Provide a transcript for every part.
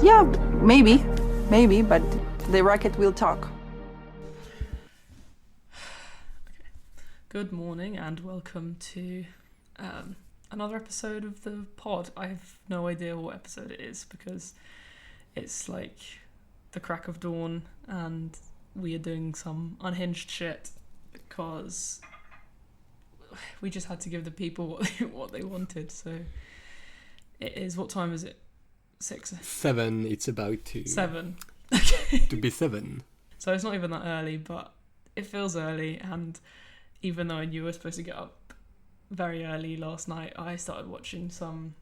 Yeah, maybe, but the racket will talk. Good morning and welcome to another episode of the pod. I have no idea what episode it is because it's like the crack of dawn and we are doing some unhinged shit because we just had to give the people what they wanted. So it is, what time is it? 6? 7, it's about to... 7. to be 7. So it's not even that early, but it feels early, and even though I knew I was supposed to get up very early last night, I started watching some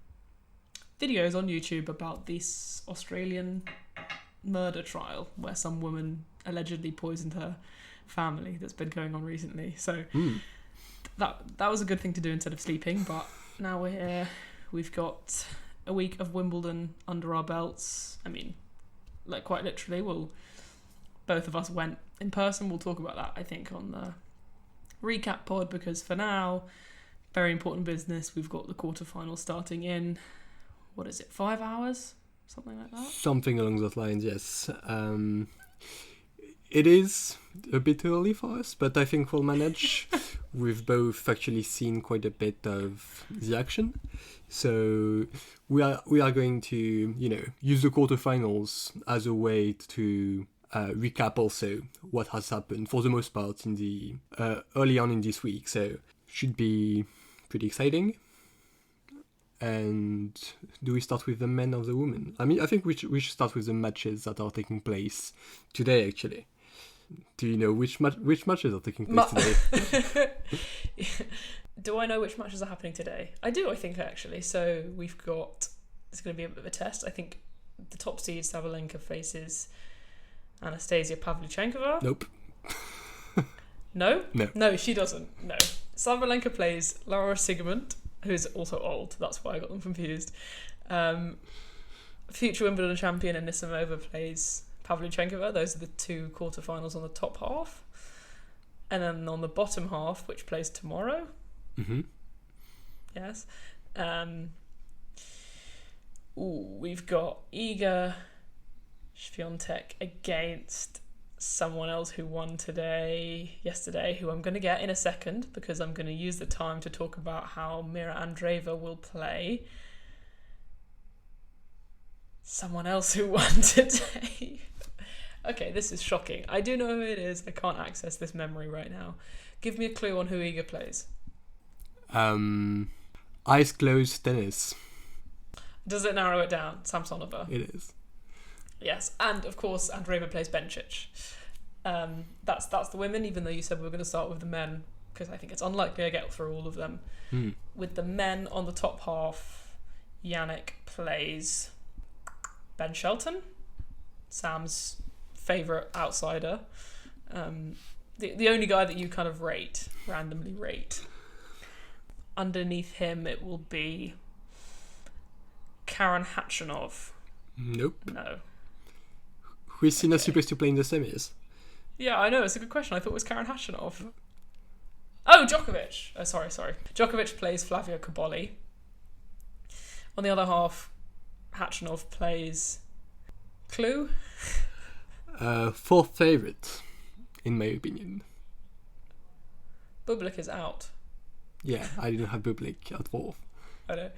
videos on YouTube about this Australian murder trial where some woman allegedly poisoned her family that's been going on recently. So that was a good thing to do instead of sleeping, but now we're here. We've got a week of Wimbledon under our belts. I mean, like quite literally, both of us went in person. We'll talk about that, I think, on the recap pod, because for now, very important business. We've got the quarterfinals starting in, 5 hours? Something like that? Something along those lines, yes. It is a bit early for us, but I think we'll manage. We've both actually seen quite a bit of the action. So we are going to, use the quarterfinals as a way to recap also what has happened for the most part in the early on in this week. So should be pretty exciting. And do we start with the men or the women? I mean, I think we should start with the matches that are taking place today, actually. Do you know which matches are taking place today? Do I know which matches are happening today? I do, I think, actually. So we've got... It's going to be a bit of a test. I think the top seed, Sabalenka, faces Anastasia Pavlyuchenkova. Nope. No? No. No, she doesn't. No. Sabalenka plays Laura Siegemund, who's also old. That's why I got them confused. Future Wimbledon champion Anisimova plays Pavlyuchenkova. Those are the two quarterfinals on the top half. And then on the bottom half, which plays tomorrow. Mm-hmm. Yes. We've got Iga Świątek against someone else who won yesterday, who I'm going to get in a second, because I'm going to use the time to talk about how Mira Andreeva will play someone else who won today. Okay, this is shocking. I do know who it is. I can't access this memory right now. Give me a clue on who Iga plays. Eyes closed tennis. Does it narrow it down? Samsonova. It is. Yes, and of course Andreeva plays Bencic. That's the women, even though you said we were going to start with the men, because I think it's unlikely I get through all of them. With the men on the top half, Yannick plays Ben Shelton, Sam's favourite outsider. The only guy that you kind of randomly rate. Underneath him it will be Karen Khachanov. Nope. No. Who is Sina supposed to play in the semis? Yeah, I know, it's a good question. I thought it was Karen Khachanov. Oh, Djokovic. Oh, sorry. Djokovic plays Flavio Cobolli. On the other half, Khachanov plays... Clue? Fourth favourite, in my opinion. Bublik is out. Yeah, I didn't have Bublik at fourth. I know.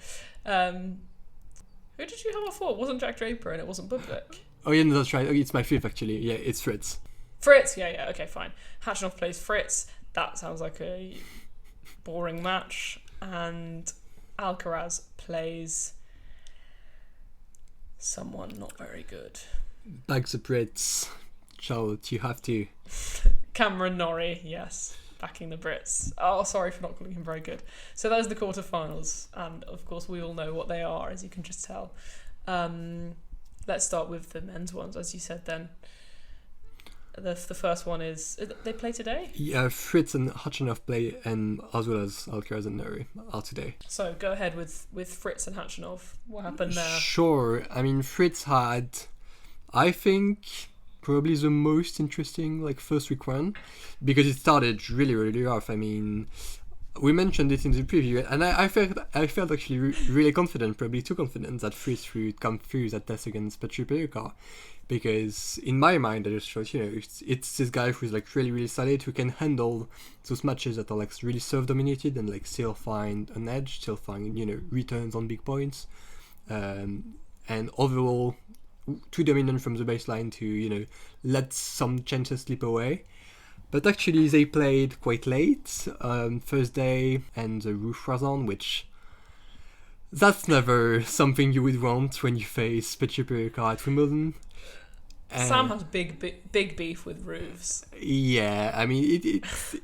Who did you have at fourth? It wasn't Jack Draper and it wasn't Bublik. Oh yeah, no, that's right. It's my fifth actually. Yeah, it's Fritz. Fritz, yeah, okay, fine. Khachanov plays Fritz. That sounds like a boring match. And Alcaraz plays someone not very good. Back the Brits. Charlotte, you have to. Cameron Norrie, yes. Backing the Brits. Oh, sorry for not calling him very good. So those are the quarterfinals. And of course we all know what they are, as you can just tell. Let's start with the men's ones, as you said then. The first one is... They play today? Yeah, Fritz and Khachanov play, and as well as Alcaraz and Norrie are today. So go ahead with Fritz and Khachanov. What happened there? Sure. I mean, Fritz had, I think, probably the most interesting first week run, because it started really, really rough. I mean, we mentioned it in the preview, and I felt actually really confident, probably too confident, that Fritz would come through that test against Petri Perikar, because in my mind I just thought, it's this guy who's like really really solid, who can handle those matches that are like really serve dominated and like still find an edge, still find returns on big points, and overall too dominant from the baseline to let some chances slip away. But actually, they played quite late Thursday, and the roof was on, which that's never something you would want when you face Petri Perikar at Wimbledon. Sam has big beef with roofs. Yeah, I mean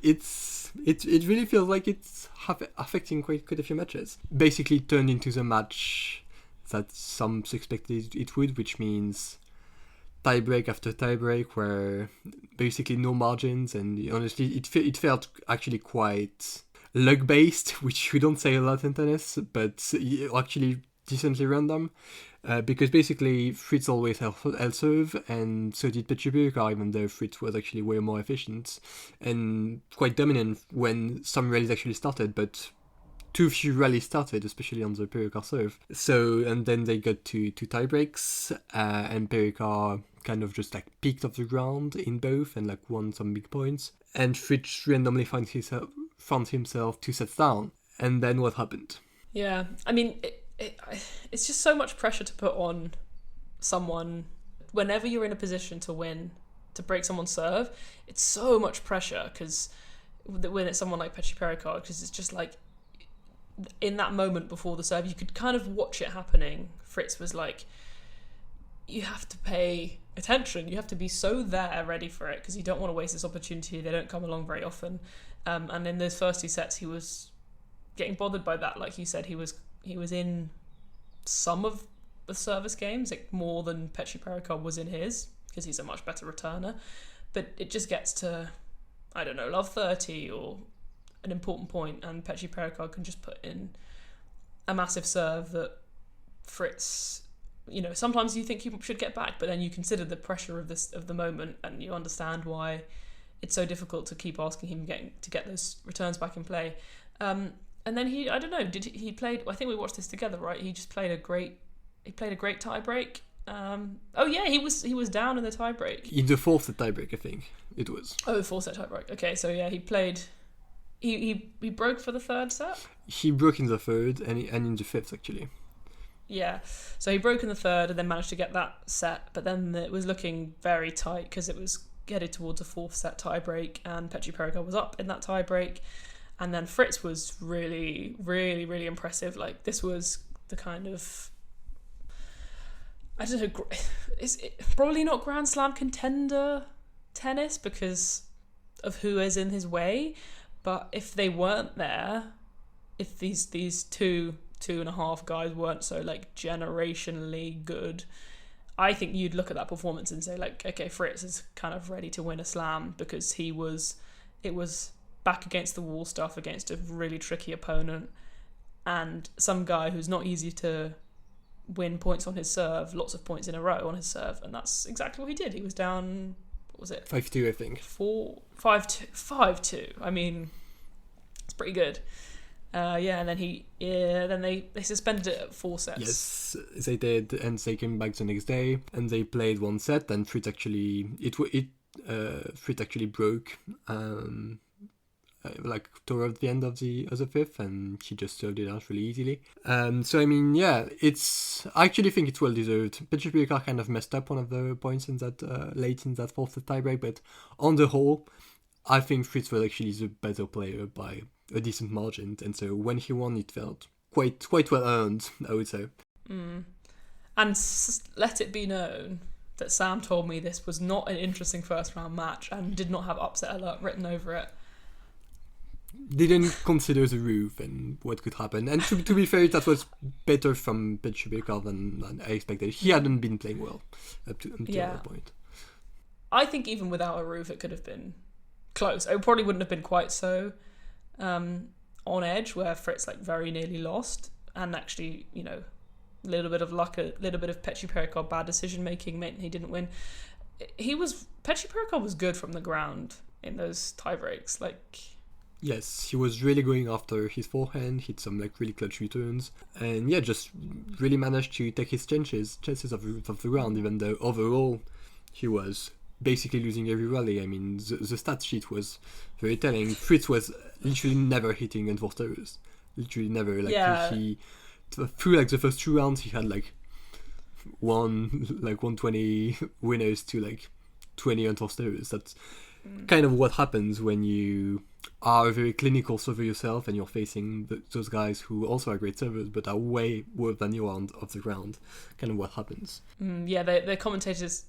it really feels like it's affecting quite a few matches. Basically, it turned into the match that some expected it would, which means tiebreak after tiebreak, where basically no margins, and honestly it felt actually quite luck based, which we don't say a lot in tennis, but actually decently random, because basically Fritz always held serve, and so did Petri Perikar, even though Fritz was actually way more efficient and quite dominant when some rallies actually started, but too few rallies started, especially on the Perikar serve. So, and then they got to tiebreaks, and Perikar kind of just like peaked off the ground in both and like won some big points. And Fritz randomly found himself 2 sets down. And then what happened? Yeah, I mean, it's just so much pressure to put on someone. Whenever you're in a position to win, to break someone's serve, it's so much pressure, because when it's someone like Petri Perikar, because it's just like, in that moment before the serve, you could kind of watch it happening. Fritz was like, you have to pay attention, you have to be so there ready for it, because you don't want to waste this opportunity. They don't come along very often, and in those first 2 sets he was getting bothered by that. Like you said, he was in some of the service games, like more than Petri Perikar was in his, because he's a much better returner. But it just gets to, I don't know, love 30 or an important point, and Petri Perikar can just put in a massive serve that Fritz, sometimes you think you should get back, but then you consider the pressure of the moment, and you understand why it's so difficult to keep asking him to get those returns back in play. And then I don't know, he played, I think we watched this together, right? He played a great tie break. He was down in the tie break. In the 4th set tie break, I think it was. 4th set tie break. Okay, so yeah, he played. He broke for the 3rd set? He broke in the 3rd and in the 5th, actually. Yeah, so he broke in the 3rd and then managed to get that set, but then it was looking very tight because it was headed towards a 4th set tie break, and Petri Perikar was up in that tie break, and then Fritz was really, really, really impressive. Like, this was the kind of, I don't know, it's probably not Grand Slam contender tennis because of who is in his way. But if they weren't there, if these 2.5 guys weren't so like generationally good, I think you'd look at that performance and say like, okay, Fritz is kind of ready to win a slam, because it was back against the wall stuff against a really tricky opponent, and some guy who's not easy to win points on his serve, lots of points in a row on his serve, and that's exactly what he did. He was down, what was it? 5-2, I think. 5-2. I mean, it's pretty good. And then then they suspended it at 4 sets. Yes, they did, and they came back the next day, and they played 1 set, and Fritz actually broke like toward the end of the 5th, and he just served it out really easily. So I mean, yeah, I actually think it's well deserved. Petri Perikar kind of messed up one of the points in that late in that 4th set tiebreak, but on the whole, I think Fritz was actually the better player by a decent margin, and so when he won, it felt quite well earned, I would say. And let it be known that Sam told me this was not an interesting first round match and did not have upset alert written over it. Didn't consider the roof and what could happen, and to be fair, that was better from Petri Perikar than I expected. He hadn't been playing well until that point. I think even without a roof, it could have been close. It probably wouldn't have been quite so on edge, where Fritz like very nearly lost, and actually, a little bit of luck, a little bit of Petri Perikar bad decision making meant he didn't win. Petri Perikar was good from the ground in those tie breaks. Like, Yes, he was really going after his forehand, hit some like really clutch returns, and yeah, just really managed to take his chances of the round, even though overall he was basically losing every rally. I mean, the stat sheet was very telling. Fritz was literally never hitting unforced errors. Literally never. Like Yeah. he through like the first 2 rounds, he had like 120 winners to like 20 unforced errors. That's kind of what happens when you are a very clinical server yourself and you're facing those guys who also are great servers but are way worse than you are of the ground. Kind of what happens. Yeah, the commentators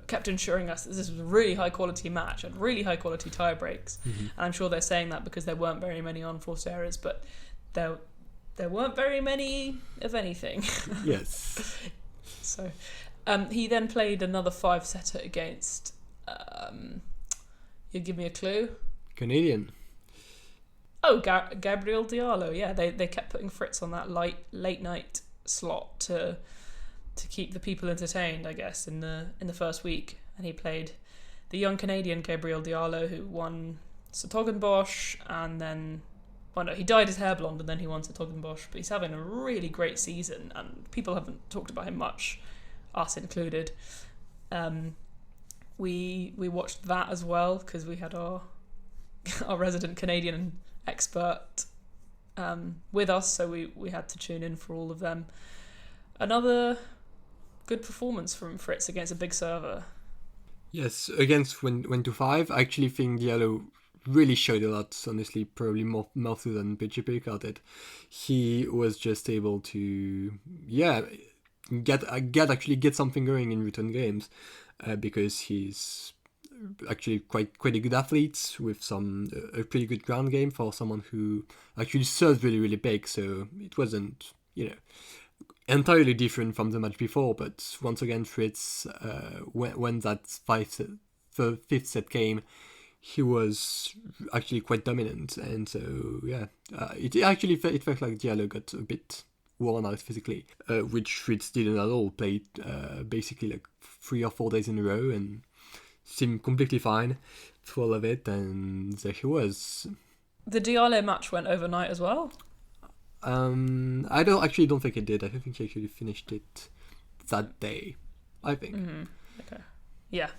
kept ensuring us that this was a really high quality match and really high quality tie breaks. And I'm sure they're saying that because there weren't very many unforced errors, but there weren't very many of anything. Yes. So he then played another 5-setter against you give me a clue. Canadian. Oh, Gabriel Diallo. Yeah, they kept putting Fritz on that late night slot to keep the people entertained, I guess, in the first week. And he played the young Canadian Gabriel Diallo, who won Satogenbosch, and then, well, no, he dyed his hair blonde and then he won Satogenbosch. But he's having a really great season, and people haven't talked about him much, us included. We watched that as well because we had our resident Canadian expert with us, so we had to tune in for all of them. Another good performance from Fritz against a big server. Yes, against went to 5. I actually think Diallo really showed a lot, honestly, probably more so than PGP did. He was just able to, get something going in return games because he's actually quite a good athlete with a pretty good ground game for someone who actually serves really, really big. So it wasn't, entirely different from the match before. But once again, Fritz, when that fifth set came, he was actually quite dominant. And so, it felt like Diallo got a bit worn out physically, which Fritz didn't at all. Played basically like 3 or 4 days in a row and seemed completely fine through all of it, and there he was. The Diallo match went overnight as well? I don't think it did. I think he actually finished it that day, I think. Okay. Yeah.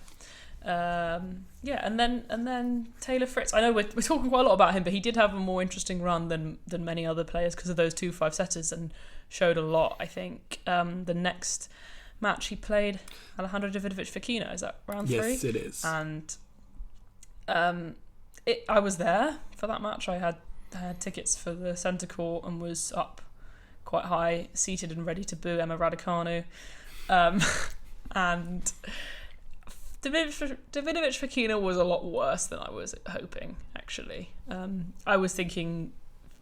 And then Taylor Fritz. I know we're talking quite a lot about him, but he did have a more interesting run than many other players because of those 2 5-setters and showed a lot, I think. The next match he played Alejandro Davidovich Fokina. Is that round 3? Yes, it is. And I was there for that match. I had tickets for the centre court and was up quite high, seated and ready to boo Emma Raducanu. And Davidovich Fokina was a lot worse than I was hoping, actually. I was thinking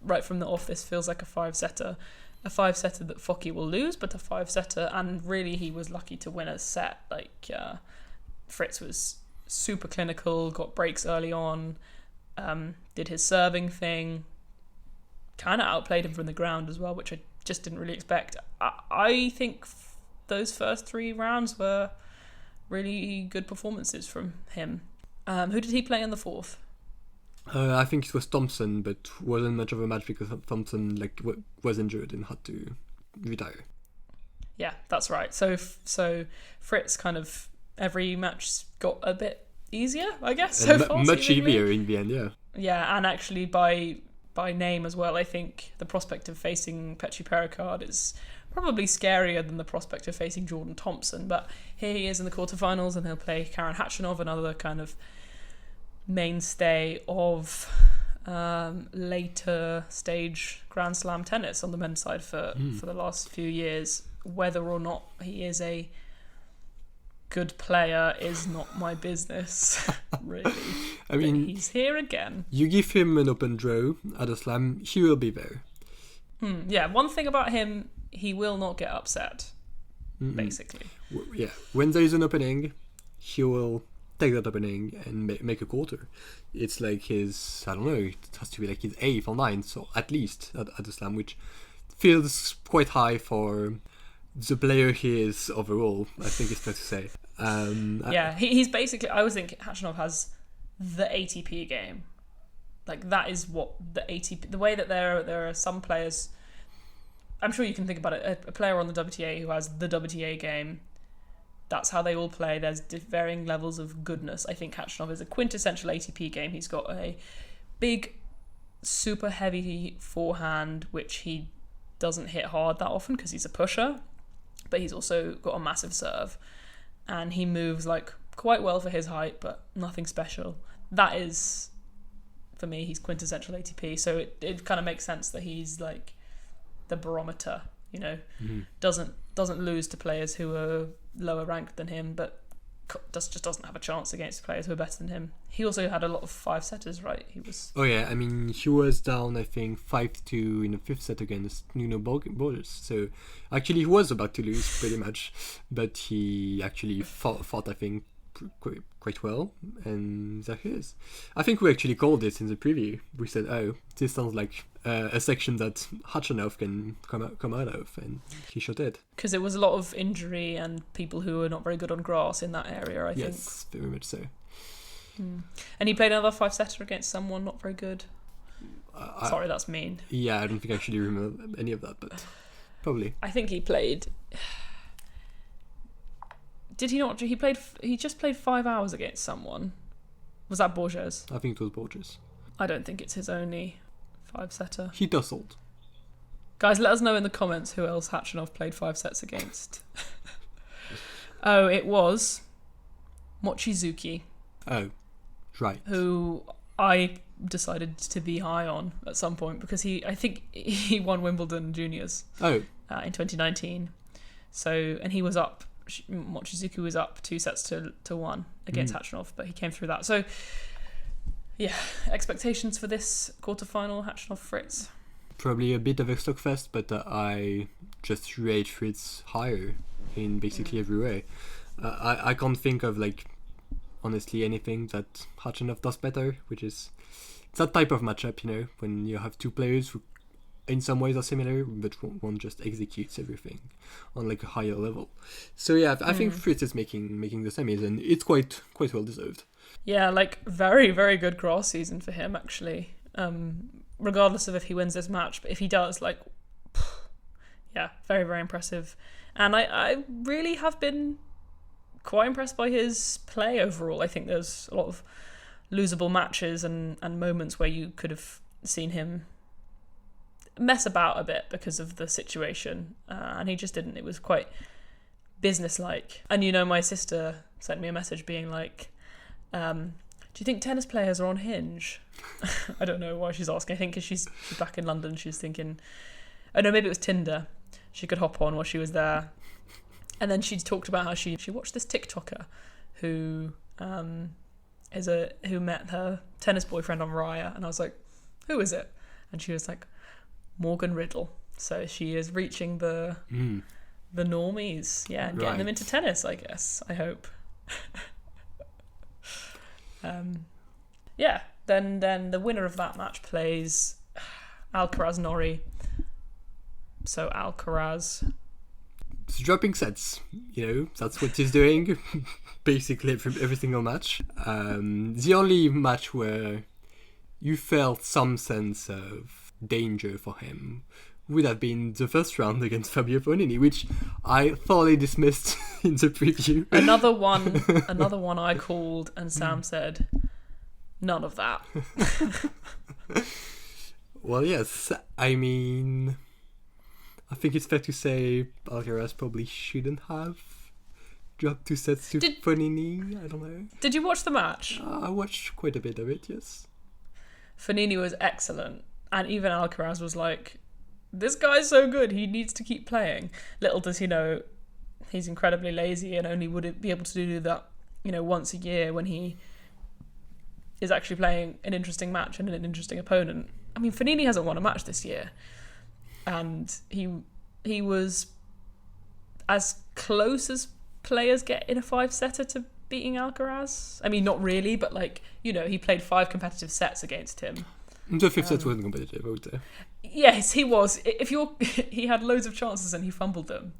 right from the off, this feels like a 5-setter. A 5-setter that Foki will lose, but a 5-setter, and really he was lucky to win a set. Like Fritz was super clinical, got breaks early on, did his serving thing, kind of outplayed him from the ground as well, which I just didn't really expect. I think those first 3 rounds were really good performances from him. Who did he play in the 4th? I think it was Thompson, but wasn't much of a match because Thompson was injured and had to retire. Yeah, that's right. So Fritz kind of every match got a bit easier, I guess. And so far, much easier in the end, yeah. Yeah, and actually by name as well, I think the prospect of facing Petri Pericard is probably scarier than the prospect of facing Jordan Thompson. But here he is in the quarterfinals, and he'll play Karen Khachanov, another kind of mainstay of later stage Grand Slam tennis on the men's side for the last few years. Whether or not he is a good player is not my business, really. I mean, but he's here again. You give him an open draw at a slam, he will be there. Yeah, one thing about him, he will not get upset, basically. Yeah, when there is an opening, he will take that opening and make a quarter. It's like his, I don't know, it has to be like his 8th or 9th, or at least at the slam, which feels quite high for the player he is overall, I think it's fair to say. Yeah, he's basically, I always think Khachanov has the ATP game, Like that is what the ATP, the way that there are some players. I'm sure you can think about it. A player on the WTA who has the WTA game. That's how they all play. There's varying levels of goodness. I think Khachanov is a quintessential ATP game. He's got a big, super heavy forehand, which he doesn't hit hard that often because he's a pusher, but he's also got a massive serve, and he moves like quite well for his height, but nothing special. That is, for me, he's quintessential ATP. So it kind of makes sense that he's like the barometer. Doesn't lose to players who are lower ranked than him, but just doesn't have a chance against players who are better than him. He also had a lot of 5-setters, right? He was. Oh yeah, I mean he was down I think 5-2 in the 5th set against Nuno Borges. So actually he was about to lose pretty much, but he actually fought I think quite well, and there he is. I think we actually called this in the preview. We said, "Oh, this sounds like a section that Khachanov can come out of," and he sure did. Because it was a lot of injury and people who were not very good on grass in that area, I think. Yes, very much so. And he played another 5-setter against someone not very good. Sorry, that's mean. Yeah, I don't think I actually remember any of that, but probably. I think he played. Did he not? He just played 5 hours against someone. Was that Borges? I think it was Borges. I don't think it's his only 5-setter. He tussled. Guys, let us know in the comments who else Khachanov played 5 sets against. Oh, it was Mochizuki. Oh, right. Who I decided to be high on at some point because I think he won Wimbledon juniors. Oh. In 2019. So, and he was up. Mochizuki was up 2-1 against Khachanov, but he came through that. So, yeah, expectations for this quarterfinal, Khachanov Fritz. Probably a bit of a slugfest, but I just rate Fritz higher in basically every way. I can't think of honestly anything that Khachanov does better, which is that type of matchup, when you have two players who in some ways are similar, but one just executes everything on a higher level. So yeah, I think Fritz is making the semis, and it's quite well deserved. Yeah, very, very good grass season for him, actually. Regardless of if he wins this match, but if he does, yeah, very, very impressive. And I really have been quite impressed by his play overall. I think there's a lot of losable matches and moments where you could have seen him mess about a bit because of the situation, and he just didn't. It was quite businesslike. And my sister sent me a message being like, do you think tennis players are on Hinge? I don't know why she's asking. I think because she's back in London, she's thinking, oh no, maybe it was Tinder. She could hop on while she was there. And then she talked about how she watched this TikToker who who met her tennis boyfriend on Raya, and I was like, who is it? And she was like, Morgan Riddle. So she is reaching the normies, yeah, and getting them into tennis, I guess. I hope. Yeah. Then the winner of that match plays Alcaraz Norrie. So Alcaraz. It's dropping sets, that's what he's doing, basically every single match. The only match where you felt some sense of danger for him would have been the first round against Fabio Fognini, which I thoroughly dismissed in the preview. Another one I called, and Sam said, none of that. Well, yes, I mean, I think it's fair to say Alcaraz probably shouldn't have dropped 2 sets to Fognini. I don't know. Did you watch the match? I watched quite a bit of it, yes. Fognini was excellent, and even Alcaraz was like, this guy's so good, he needs to keep playing. Little does he know, he's incredibly lazy and only would be able to do that, once a year when he is actually playing an interesting match and an interesting opponent. I mean, Fognini hasn't won a match this year, and he was as close as players get in a 5-setter to beating Alcaraz. I mean, not really, but he played 5 competitive sets against him. The 5th set wasn't competitive, I would say. Yes, he was. He had loads of chances and he fumbled them.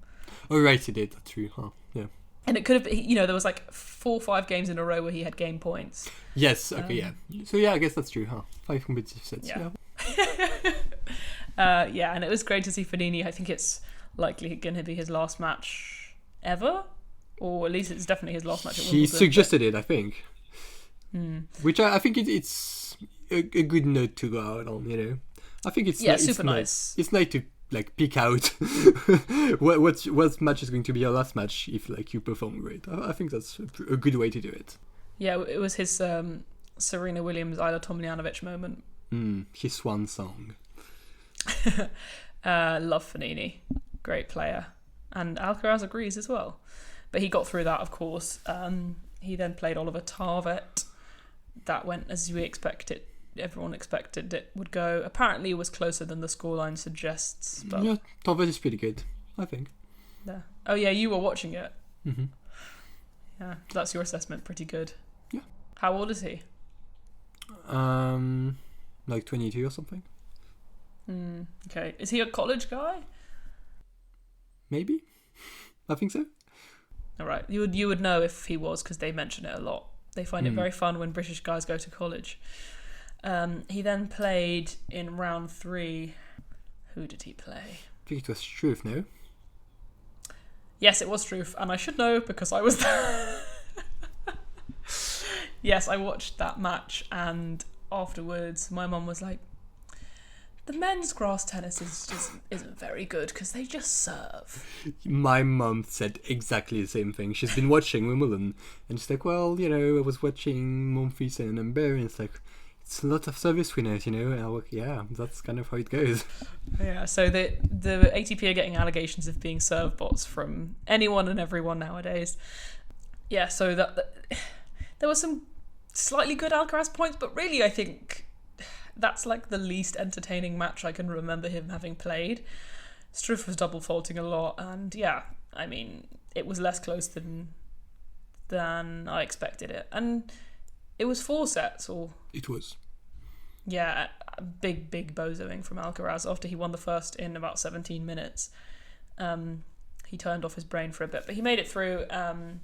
Oh right, he did. That's true. Huh? Yeah. And it could have been, there was like 4 or 5 games in a row where he had game points. Yes, okay, yeah. So yeah, I guess that's true, huh? 5 competitive sets, yeah. Yeah, and it was great to see Fognini. I think it's likely going to be his last match ever, or at least it's definitely his last match at Wimbledon. He suggested it, I think. Which I think it's a good note to go out on, I think it's super nice. It's nice to like pick out what match is going to be your last match if like you perform great. I think that's a good way to do it. Yeah, it was his Serena Williams, Ayla Tomljanovic moment. His swan song. Love Fognini, great player, and Alcaraz agrees as well. But he got through that, of course. He then played Oliver Tarvet. That went as we expected. Everyone expected it would go. Apparently, it was closer than the scoreline suggests. But yeah, Tarvet is pretty good, I think. Yeah. Oh yeah, you were watching it. Mm-hmm. Yeah, that's your assessment. Pretty good. Yeah. How old is he? Like 22 or something. Okay. Is he a college guy? Maybe. I think so. All right. You would know if he was, because they mention it a lot. They find it very fun when British guys go to college. He then played in round 3. Who did he play? I think it was Struff, no? Yes, it was Struff, and I should know because I was there. Yes, I watched that match, and afterwards my mum was like, the men's grass tennis isn't very good because they just serve. My mum said exactly the same thing. She's been watching Wimbledon, and she's like, well, I was watching Monfils and Humbert, and it's like, it's a lot of service winners, And I'm like, yeah, that's kind of how it goes. Yeah, so the ATP are getting allegations of being serve bots from anyone and everyone nowadays. Yeah, so that there were some slightly good Alcaraz points, but really I think that's like the least entertaining match I can remember him having played. Struff was double faulting a lot, and yeah, I mean, it was less close than I expected it. And it was 4 sets, or... It was. Yeah, a big bozoing from Alcaraz after he won the first in about 17 minutes. He turned off his brain for a bit, but he made it through, and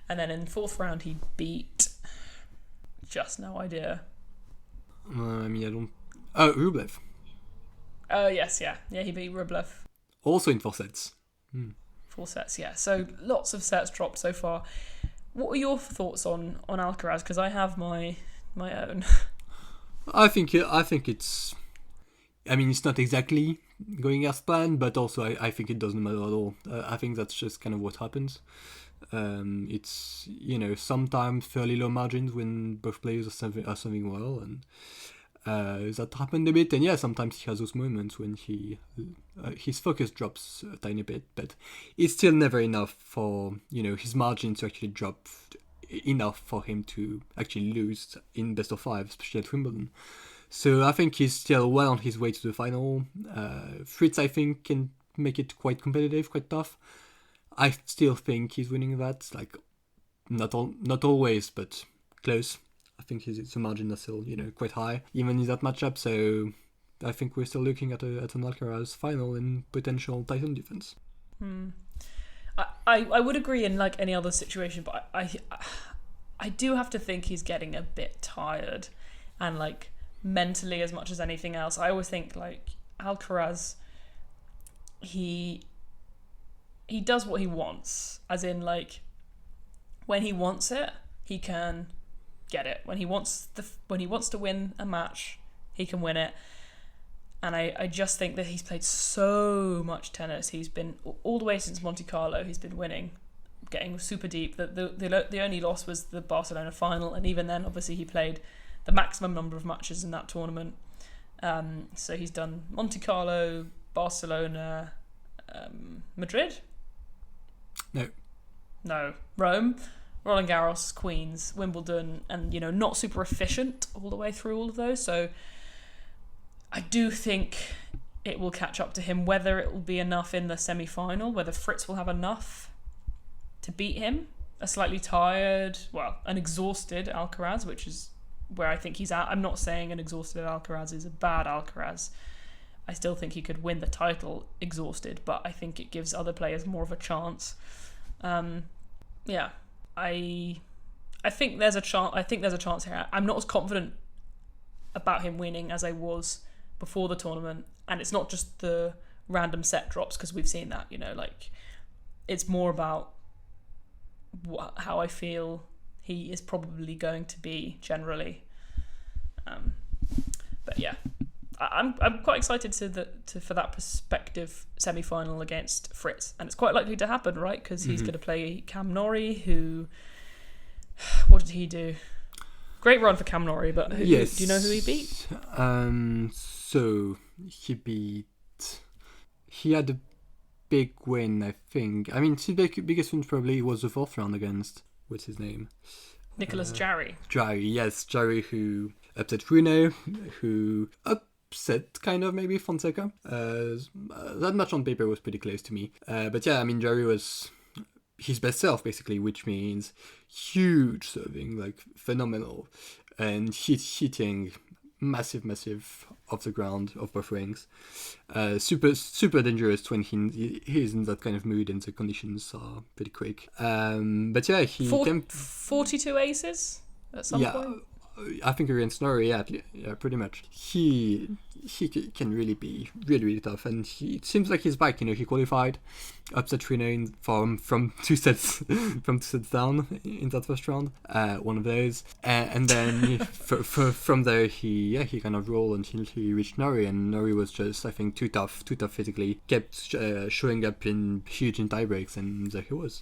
then in the 4th round he beat... Just no idea. I don't... Oh, Rublev. Oh, yes, yeah. Yeah, he beat Rublev. Also in 4 sets. 4 sets, yeah. So lots of sets dropped so far. What are your thoughts on Alcaraz? Because I have my own. I think it's... I mean, it's not exactly going as planned, but also I think it doesn't matter at all. I think that's just kind of what happens. It's, sometimes fairly low margins when both players are serving well, and that happened a bit. And yeah, sometimes he has those moments when his focus drops a tiny bit, but it's still never enough for his margin to actually drop enough for him to actually lose in best of 5, especially at Wimbledon. So I think he's still well on his way to the final. Fritz, I think, can make it quite competitive, quite tough. I still think he's winning that, like not always, but close. I think the margin is still quite high, even in that matchup. So I think we're still looking at an Alcaraz final in potential title defense. I would agree in like any other situation, but I do have to think he's getting a bit tired, and like mentally as much as anything else. I always think like Alcaraz, he does what he wants, as in like when he wants it, he can get it. When he wants to win a match, he can win it. And I just think that he's played so much tennis. He's been all the way since Monte Carlo. He's been winning, getting super deep. The only loss was the Barcelona final, and even then, obviously, he played the maximum number of matches in that tournament. So he's done Monte Carlo, Barcelona, Madrid. No, Rome, Roland Garros, Queens, Wimbledon, and not super efficient all the way through all of those. So I do think it will catch up to him. Whether it will be enough in the semi-final, whether Fritz will have enough to beat him, a slightly tired, an exhausted Alcaraz, which is where I think he's at. I'm not saying an exhausted Alcaraz is a bad Alcaraz. I still think he could win the title exhausted, but I think it gives other players more of a chance. Yeah, I think there's a chance. I think there's a chance here. I'm not as confident about him winning as I was before the tournament, and it's not just the random set drops, because we've seen that. Like, it's more about how I feel he is probably going to be generally. But yeah, I'm quite excited for that prospective semi-final against Fritz, and it's quite likely to happen, right? Because he's going to play Cam Norrie, who, what did he do? Great run for Cam Norrie, but do you know who he beat? So he had a big win, I think. I mean, his biggest win probably was the fourth round against, what's his name? Nicholas Jarry. Jarry, who upset Bruno, who upset kind of maybe Fonseca. That match on paper was pretty close to me. But yeah, I mean, Jarry was his best self basically, which means huge serving, like phenomenal, and hitting massive off the ground of both rings. Super dangerous when he's in that kind of mood and the conditions are pretty quick. But yeah, 42 aces at some point. I think against Norrie, yeah, pretty much. He can really be really tough, and it seems like he's back. He qualified, upset Reno from two sets down in that first round, one of those, and then from there he kind of rolled until he reached Norrie, and Norrie was just, I think, too tough physically. Kept showing up in huge tie breaks, and there he was.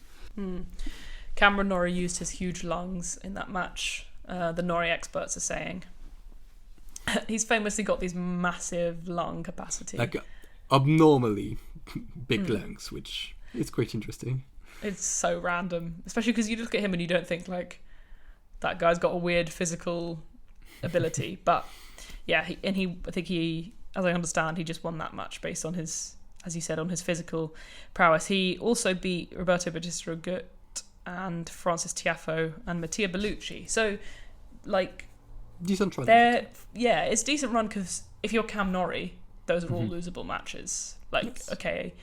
Cameron Norrie used his huge lungs in that match. The Norrie experts are saying he's famously got these massive lung capacity, like abnormally big lungs, which is quite interesting. It's so random, especially because you look at him and you don't think like that guy's got a weird physical ability. But yeah, I think he, as I understand, he just won that match based on his, as you said, on his physical prowess. He also beat Roberto Bautista Agut and Francis Tiafoe and Mattia Bellucci. So, like, decent run. Yeah, it's decent run because if you're Cam Norrie, those are all losable matches. Like, yes. Okay,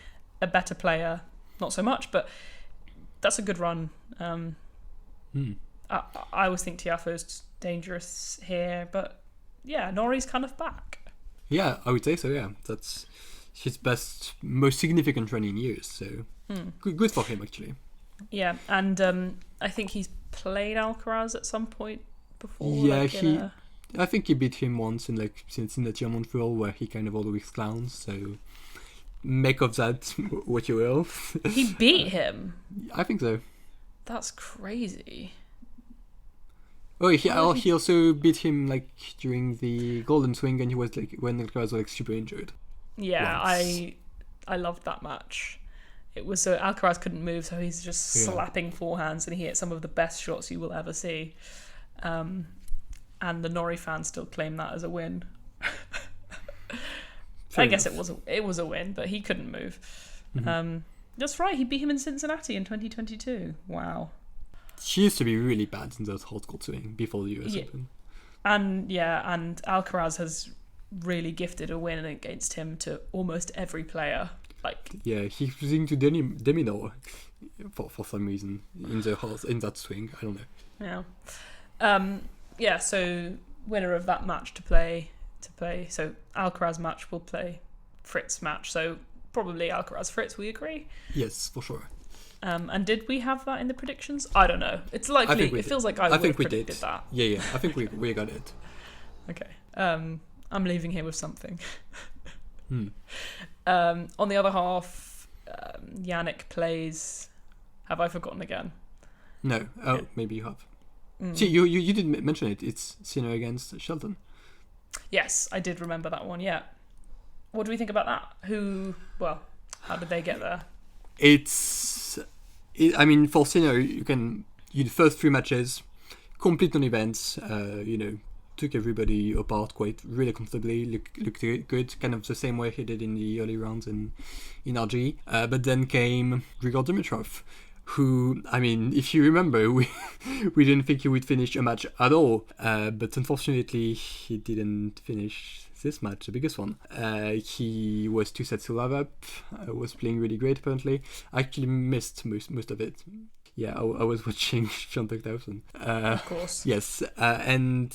a better player, not so much, but that's a good run. I always think Tiafoe's dangerous here, but yeah, Norrie's kind of back. Yeah, I would say so. Yeah, that's his most significant run in years. So good for him, actually. Yeah, and I think he's played Alcaraz at some point before. Yeah, I think he beat him once in Cincinnati or Montreal, where he kind of always clowns. So make of that what you will. He beat him. I think so. That's crazy. Oh, he also beat him like during the Golden Swing, and he was like when Alcaraz was like super injured. Yeah, once. I loved that match. It was Alcaraz couldn't move, so he's just slapping forehands, and he hit some of the best shots you will ever see. And the Norrie fans still claim that as a win. I guess it was a win, but he couldn't move. That's right, he beat him in Cincinnati in 2022. Wow. He used to be really bad in that hard court swing before the US Open. And Alcaraz has really gifted a win against him to almost every player. He's losing to Deminor for some reason in that swing. I don't know. Yeah. So winner of that match to play. So Alcaraz match will play Fritz match. So probably Alcaraz Fritz. We agree. Yes, for sure. And did we have that in the predictions? I don't know. It's likely. It feels like I would have predicted that. Yeah. I think we got it. Okay. I'm leaving here with something. On the other half, Yannick plays. Have I forgotten again? No. Oh, maybe you have. See, you did mention it. It's Sinner against Shelton. Yes, I did remember that one. Yeah. What do we think about that? How did they get there? I mean, for Sinner, the first 3 matches, complete non-events. Took everybody apart quite really comfortably, looked good, kind of the same way he did in the early rounds in RG. But then came Grigor Dimitrov, who, I mean, if you remember, we didn't think he would finish a match at all. But unfortunately, he didn't finish this match, the biggest one. He was 2 sets to love up, was playing really great apparently. I actually missed most of it. Yeah, I was watching John 2000. Of course. Yes, and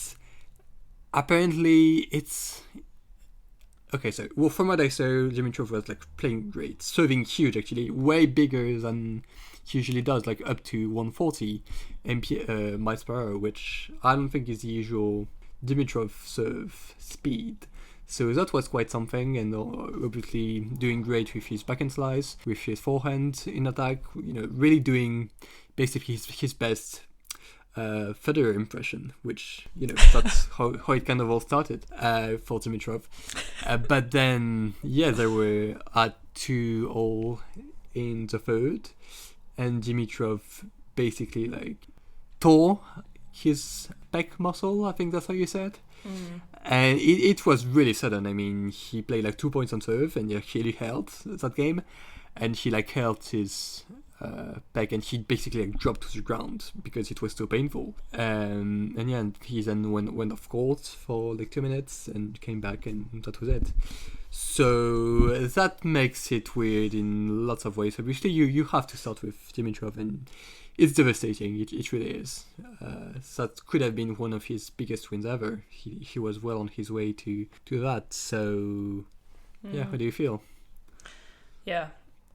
apparently it's okay. So, well, from what I saw, Dimitrov was like playing great, serving huge, actually, way bigger than he usually does, like up to 140 miles per hour, which I don't think is the usual Dimitrov serve speed. So that was quite something, and obviously doing great with his backhand slice, with his forehand in attack. Really doing basically his best Federer impression, which that's how it kind of all started for Dimitrov. But then, yeah, they were at 2-all in the third, and Dimitrov basically like tore his pec muscle. I think that's how you said. And it was really sudden. I mean, he played like 2 points on serve, and he actually held that game, and he like held his pec, and he basically like dropped to the ground because it was so painful. And yeah, and he then went off court for like 2 minutes and came back, and that was it. So that makes it weird in lots of ways. Obviously, you have to start with Dimitrov, and it's devastating. It really is. That could have been one of his biggest wins ever. He was well on his way to that. So, yeah, how do you feel? Yeah,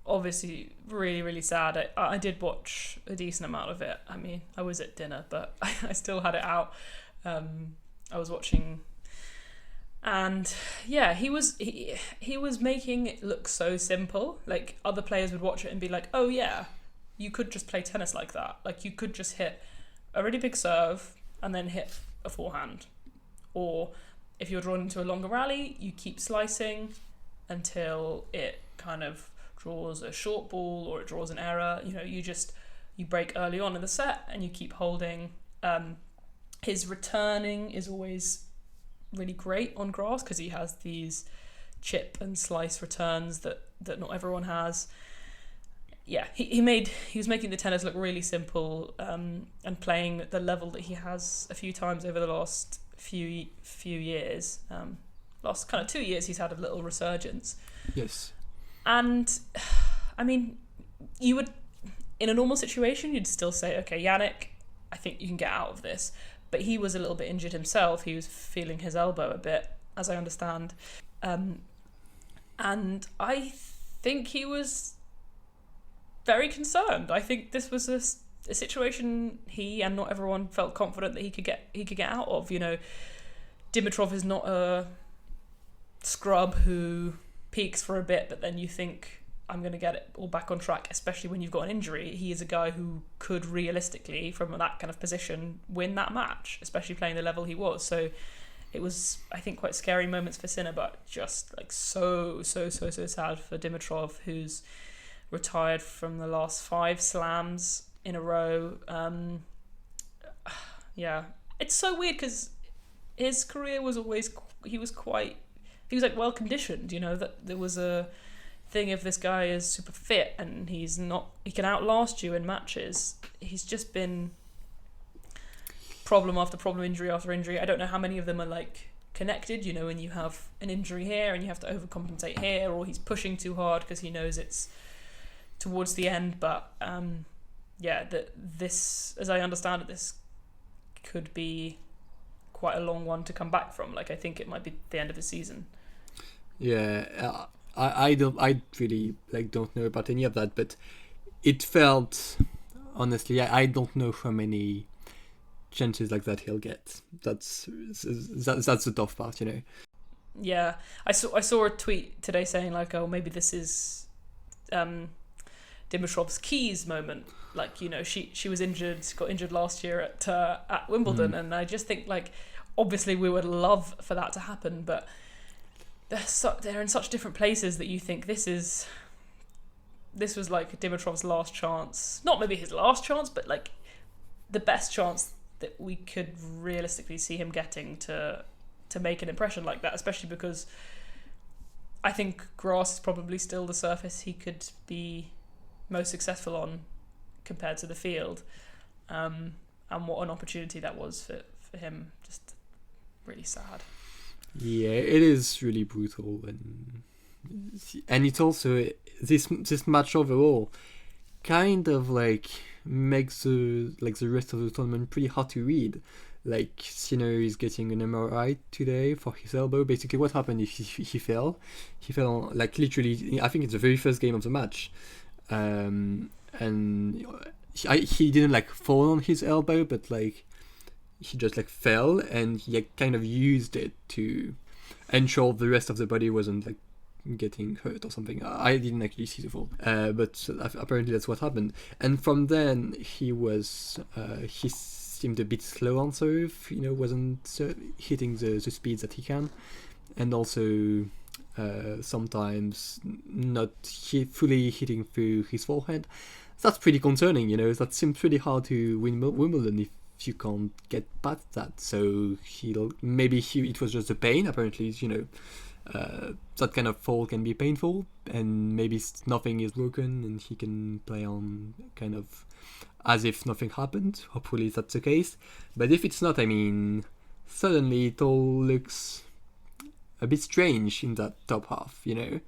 obviously, really, really sad. I did watch a decent amount of it. I mean, I was at dinner, but I still had it out. I was watching, and yeah, he was making it look so simple. Like, other players would watch it and be like, "Oh yeah, you could just play tennis like that. Like, you could just hit a really big serve and then hit a forehand. Or if you're drawn into a longer rally, you keep slicing until it kind of draws a short ball or it draws an error. You break early on in the set and you keep holding. His returning is always really great on grass because he has these chip and slice returns that not everyone has. Yeah, he was making the tennis look really simple, and playing at the level that he has a few times over the last few years. Last kind of 2 years, he's had a little resurgence. Yes. And I mean, you would, in a normal situation, you'd still say, okay, Yannick, I think you can get out of this. But he was a little bit injured himself. He was feeling his elbow a bit, as I understand. And I think he was very concerned. I think this was a situation he and not everyone felt confident that he could get out of. Dimitrov is not a scrub who peaks for a bit, but then you think, I'm going to get it all back on track, especially when you've got an injury. He is a guy who could realistically, from that kind of position, win that match, especially playing the level he was. So it was, I think, quite scary moments for Sinner, but just like so sad for Dimitrov, who's retired from the last 5 slams in a row. Yeah, it's so weird because his career was always, he was like well conditioned, that there was a thing of this guy is super fit and he can outlast you in matches. He's just been problem after problem, injury after injury. I don't know how many of them are like connected, when you have an injury here and you have to overcompensate here, or he's pushing too hard because he knows it's towards the end. But this, as I understand it, this could be quite a long one to come back from. Like, I think it might be the end of the season. Yeah, I really don't know about any of that, but it felt, honestly, I don't know how many chances like that he'll get. That's the tough part, Yeah, I saw a tweet today saying like, oh, maybe this is Dimitrov's keys moment. Like, she was injured, got injured last year at Wimbledon, and I just think like, obviously we would love for that to happen, but they're in such different places that you think this was like Dimitrov's last chance. Not maybe his last chance, but like the best chance that we could realistically see him getting to make an impression like that, especially because I think grass is probably still the surface he could be most successful on compared to the field. And what an opportunity that was for him. Just really sad. Yeah, it is really brutal, and it's also this match overall kind of like makes the rest of the tournament pretty hard to read. Like, Sinner is getting an MRI today for his elbow. Basically, what happened is he fell. He fell, like, literally, I think it's the very first game of the match. And he didn't, like, fall on his elbow, but, like, he just, like, fell, and he kind of used it to ensure the rest of the body wasn't, like, getting hurt or something. I didn't actually see the fall, but apparently that's what happened. And from then, he seemed a bit slow on serve, wasn't hitting the speeds that he can, and also sometimes not fully hitting through his forehand. That's pretty concerning, that seems pretty hard to win Wimbledon if you can't get past that. So it was just the pain. Apparently, that kind of fall can be painful, and maybe nothing is broken and he can play on kind of as if nothing happened. Hopefully that's the case. But if it's not, suddenly it all looks a bit strange in that top half, it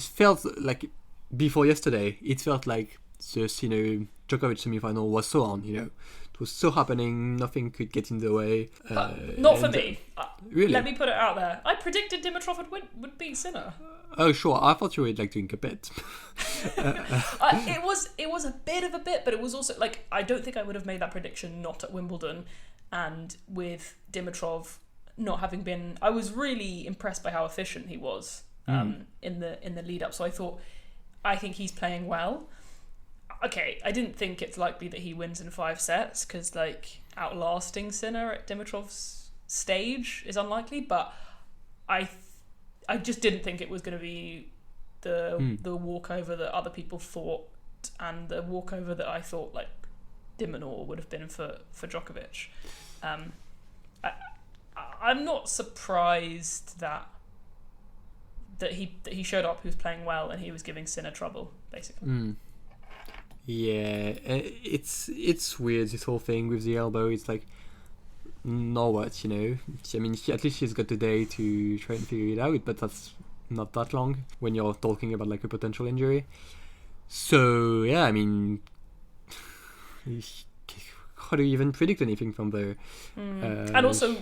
felt like before yesterday, it felt like the Djokovic semi-final was so on, it was so happening, nothing could get in the way. Not for me. Really? Let me put it out there. I predicted Dimitrov would beat Sinner. Oh sure, I thought you were doing a bit. It was a bit of a bit, but it was also like I don't think I would have made that prediction not at Wimbledon, and with Dimitrov not having been, I was really impressed by how efficient he was in the lead up. So I think he's playing well. Okay, I didn't think it's likely that he wins in 5 sets because outlasting Sinner at Dimitrov's stage is unlikely, but I just didn't think it was going to be the walkover that other people thought, and the walkover that I thought Dimonor would have been for Djokovic. I'm not surprised that he showed up, he was playing well, and he was giving Sinner trouble basically. Yeah, it's weird, this whole thing with the elbow. It's like, now what, at least he's got the day to try and figure it out, but that's not that long when you're talking about a potential injury. So yeah, how do you even predict anything from there? And also,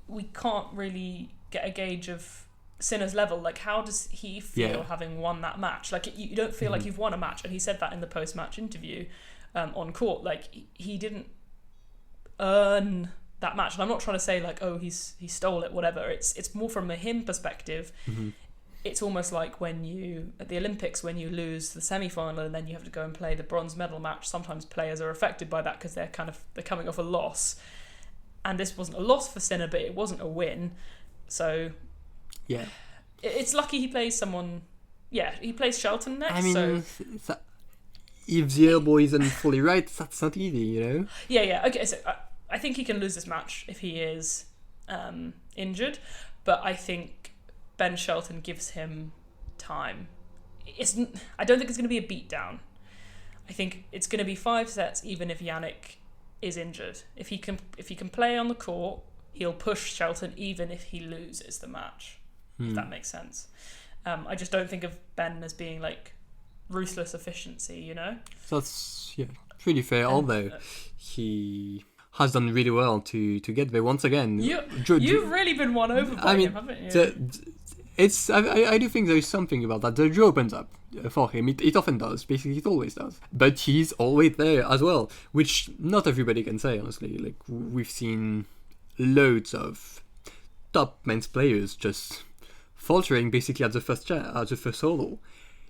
we can't really get a gauge of Sinner's level. How does he feel having won that match? You don't feel like you've won a match, and he said that in the post-match interview on court. He didn't earn that match, and I'm not trying to say he stole it, whatever. It's more from a him perspective. It's almost like when you at the Olympics, when you lose the semi-final and then you have to go and play the bronze medal match. Sometimes players are affected by that because they're coming off a loss, and this wasn't a loss for Sinner, but it wasn't a win. So yeah, it's lucky he plays someone. Yeah, he plays Shelton next. If the elbow isn't fully right, that's not easy, Yeah. Okay, so I think he can lose this match if he is injured, but I think Ben Shelton gives him time. I don't think it's going to be a beatdown. I think it's going to be 5 sets, even if Yannick is injured. If he can play on the court, he'll push Shelton even if he loses the match. If that makes sense. I just don't think of Ben as being ruthless efficiency, So that's pretty fair. Although he has done really well to get there once again. You've really been won over by him, haven't you? I do think there is something about that. The draw opens up for him. It often does. Basically, it always does. But he's always there as well, which not everybody can say, honestly. We've seen loads of top men's players just faltering basically at the first hurdle.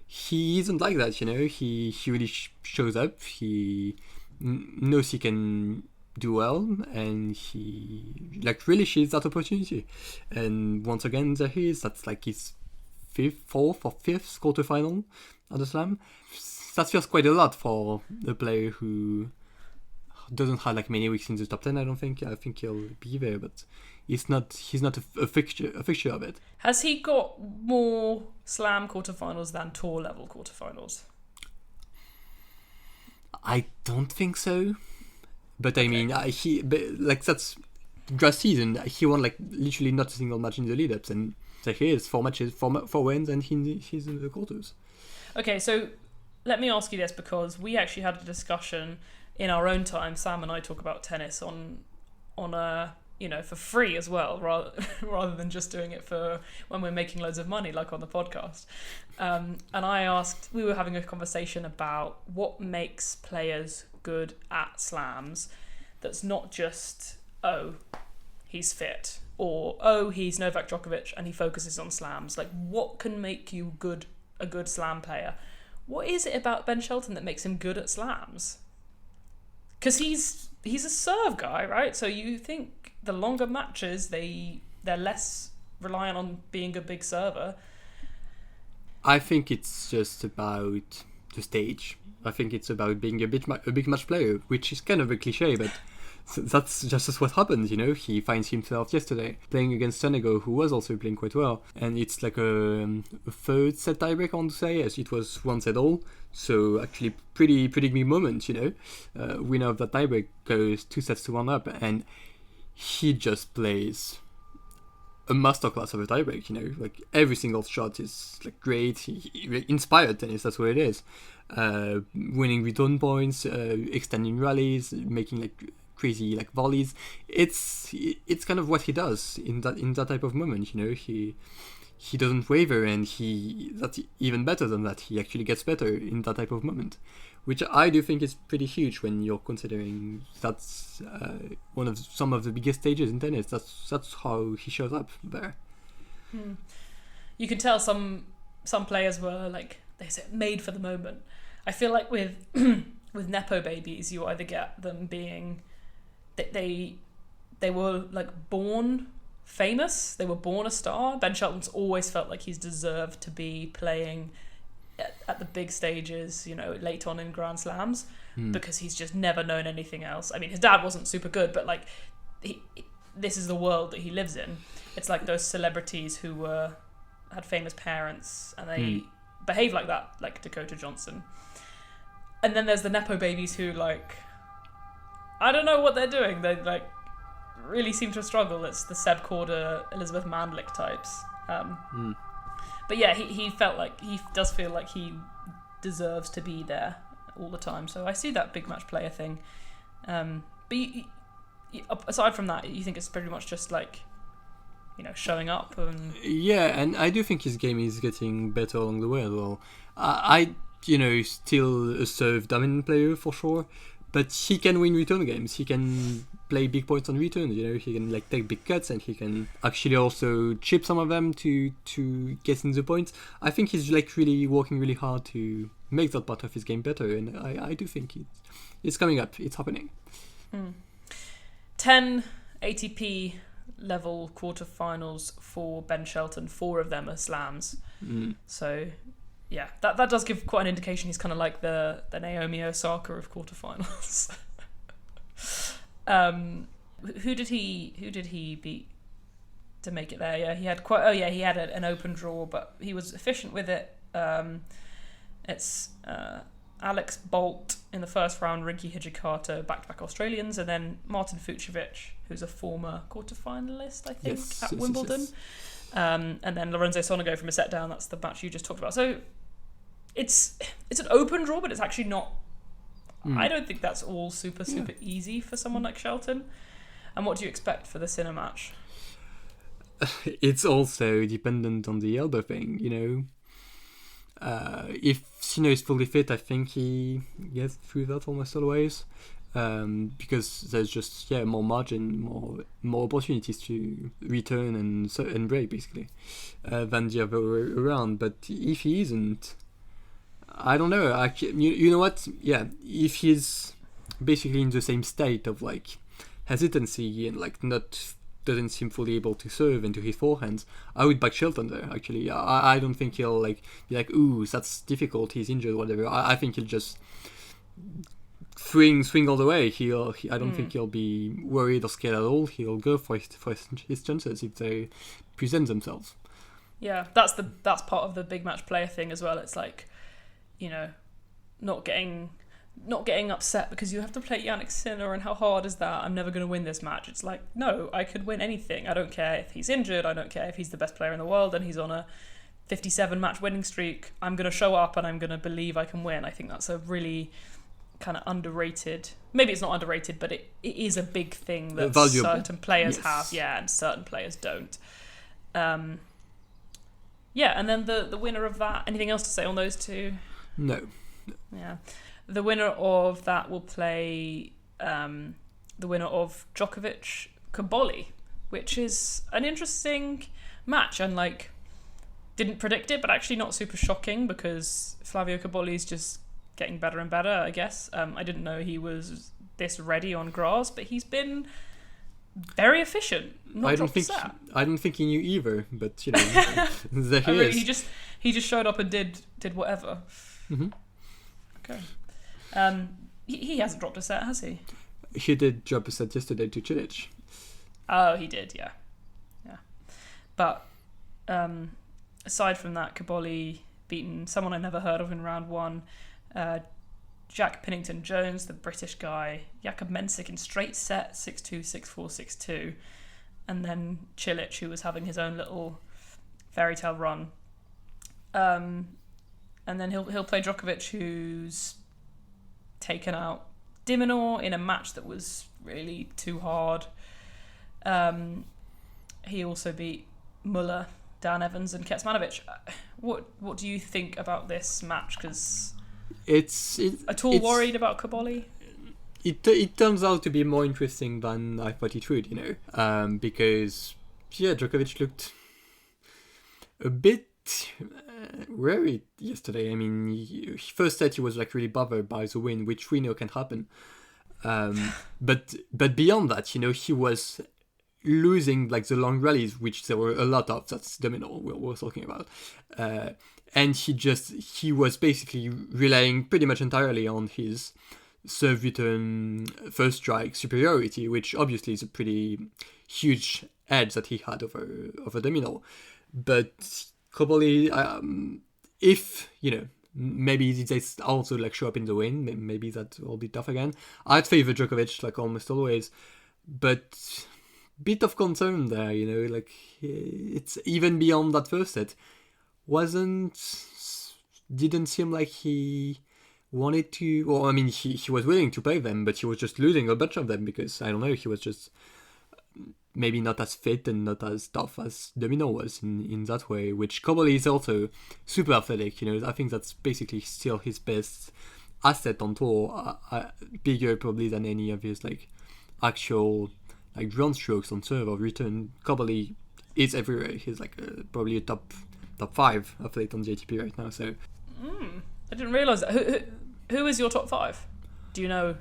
He isn't like that, He really shows up. He knows he can do well, and he really sees that opportunity. And once again, there he is. That's his 4th or 5th quarterfinal at the Slam. That feels quite a lot for a player who doesn't have many weeks in the top 10. I think he'll be there, but he's not a fixture of it. Has he got more Slam quarterfinals than tour level quarterfinals? I don't think so. But that's last season. He won literally not a single match in the lead-ups, and there he is, 4 matches, 4 wins, and he's in the quarters. Okay, so let me ask you this, because we actually had a discussion in our own time. Sam and I talk about tennis on a, for free as well, rather than just doing it for when we're making loads of money, like on the podcast. And we were having a conversation about what makes players good at slams. That's not just, oh, he's fit, or oh, he's Novak Djokovic and he focuses on slams. Like, what can make you a good slam player? What is it about Ben Shelton that makes him good at slams? Because he's a serve guy, right? So you think the longer matches, they're less reliant on being a big server. I think it's just about the stage. I think it's about being a big match player, which is kind of a cliche, but that's just what happens, He finds himself yesterday playing against Senegal, who was also playing quite well, and it's like a third set tiebreak, I want to say. Yes, it was 1 set all, so actually pretty big moment, Winner of that tiebreak goes 2-1 up, and he just plays a masterclass of a tiebreak, like every single shot is like great. He inspired tennis, that's what it is. Winning return points, extending rallies, making like crazy like volleys. It's kind of what he does in that type of moment. He doesn't waver, and that's even better than that. He actually gets better in that type of moment, which I do think is pretty huge when you're considering that's some of the biggest stages in tennis. That's how he shows up there. You can tell some players were like, they say, made for the moment. I feel like with with nepo babies, you either get them being they were like born famous, they were born a star. Ben Shelton's always felt like he's deserved to be playing at the big stages, late on in Grand Slams, because he's just never known anything else. I mean, his dad wasn't super good, but like this is the world that he lives in. It's like those celebrities who had famous parents and they behave like that, like Dakota Johnson. And then there's the nepo babies who, like, I don't know what they're doing. They like really seem to struggle. It's the Seb Corder, Elizabeth Mandlik types. But yeah, he does feel like he deserves to be there all the time. So I see that big match player thing. But aside from that, you think it's pretty much just like, showing up and... Yeah, and I do think his game is getting better along the way as well. I still a serve dominant player for sure, but he can win return games. He can play big points on returns. He can like take big cuts, and he can actually also chip some of them to get in the points. I think he's like really working really hard to make that part of his game better, and I do think it's coming up. It's happening. 10 ATP level quarterfinals for Ben Shelton. 4 of them are slams. So yeah, that does give quite an indication. He's kind of like the Naomi Osaka of quarterfinals. Who did he beat to make it there? Yeah, he had an open draw, but he was efficient with it. It's Alex Bolt in the first round, Rinky Hijikata, back-to-back Australians, and then Martin Fucsovics, who's a former quarterfinalist, I think, at Wimbledon. Yes. And then Lorenzo Sonego from a set down. That's the match you just talked about. So it's an open draw, but it's actually not. I don't think that's all super easy for someone like Shelton. And what do you expect for the Sinner match? It's also dependent on the elbow thing, If Sinner is fully fit, I think he gets through that almost always, because there's just more margin, more opportunities to return and break basically than the other way around. But if he isn't, I don't know. You know what? Yeah, if he's basically in the same state of like hesitancy and like doesn't seem fully able to serve into his forehands, I would back Shelton there. Actually, I don't think he'll like be like, ooh, that's difficult. He's injured, whatever. I think he'll just swing all the way. I don't think he'll be worried or scared at all. He'll go for his chances if they present themselves. Yeah, that's part of the big match player thing as well. It's like, not getting upset because you have to play Jannik Sinner and how hard is that? I'm never going to win this match. It's like, no, I could win anything. I don't care if he's injured. I don't care if he's the best player in the world and he's on a 57 match winning streak. I'm going to show up and I'm going to believe I can win. I think that's a really kind of underrated, maybe it's not underrated, but it is a big thing that certain players have, and certain players don't. And then the winner of that, anything else to say on those two? No. Yeah. The winner of that will play the winner of Djokovic Kaboli, which is an interesting match, and like didn't predict it, but actually not super shocking because Flavio Kaboli is just getting better and better, I guess. I didn't know he was this ready on grass, but he's been very efficient. I don't think he knew either, but you know, there he is. He just showed up and did whatever. Mm-hmm. Okay. He hasn't dropped a set, has he? He did drop a set yesterday to Cilic. Oh, he did, yeah. But aside from that, Kaboli beaten someone I never heard of in round one. Jack Pennington-Jones, the British guy. Jakub Mensik in straight set, 6-2, 6-4, 6-2. And then Cilic, who was having his own little fairy tale run. And then he'll play Djokovic, who's taken out Dimonor in a match that was really too hard. He also beat Muller, Dan Evans, and Kecmanovic. What do you think about this match? Because it's worried about Kaboli? It turns out to be more interesting than I thought it would, you know, because Djokovic looked a bit worried yesterday. I mean, first set he was like really bothered by the win, which we know can happen. But beyond that, you know, he was losing like the long rallies, which there were a lot of. That's domino we're talking about, and he was basically relying pretty much entirely on his serve return first strike superiority, which obviously is a pretty huge edge that he had over domino. But Kaboli, if you know, maybe they also like show up in the win, maybe that will be tough again. I'd favor Djokovic like almost always, but bit of concern there, you know, like it's even beyond that first set. Didn't seem like he wanted to, well, I mean, he was willing to play them, but he was just losing a bunch of them because, I don't know, he was just maybe not as fit and not as tough as Domino was in that way, which Kaboli is also super athletic, you know. I think that's basically still his best asset on tour, bigger probably than any of his like actual like ground strokes on serve or return. Kaboli is everywhere. He's like probably a top 5 athlete on the ATP right now. So I didn't realise that. Who is your top 5? Do you know?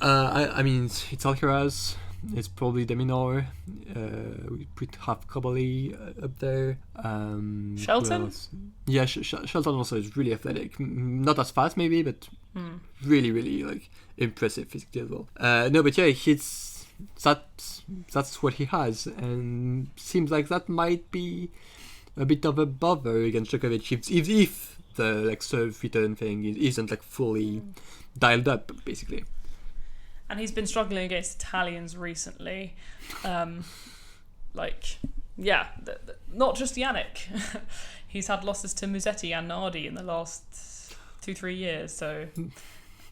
I mean, it's Alcaraz. It's probably Deminor. We put half Kaboli up there. Shelton? Yeah, Shelton also is really athletic. Not as fast maybe, but really, really like impressive physically as well. No, but yeah, that's what he has, and seems like that might be a bit of a bother against Djokovic if the like serve return thing isn't like fully dialed up, basically. And he's been struggling against Italians recently. Not just Yannick. He's had losses to Musetti and Nardi in the last 2-3 years, so...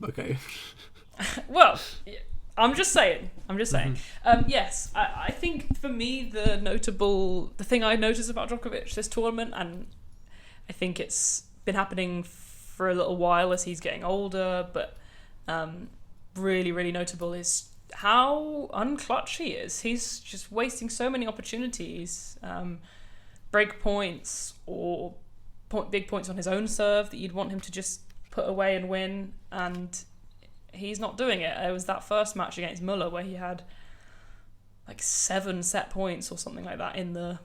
Okay. Well, I'm just saying. Yes, I think for me, the thing I noticed about Djokovic this tournament, and I think it's been happening for a little while as he's getting older, but... really, really notable is how unclutch he is. He's just wasting so many opportunities, break points or big points on his own serve that you'd want him to just put away and win, and he's not doing it. It was that first match against Muller where he had like 7 set points or something like that in the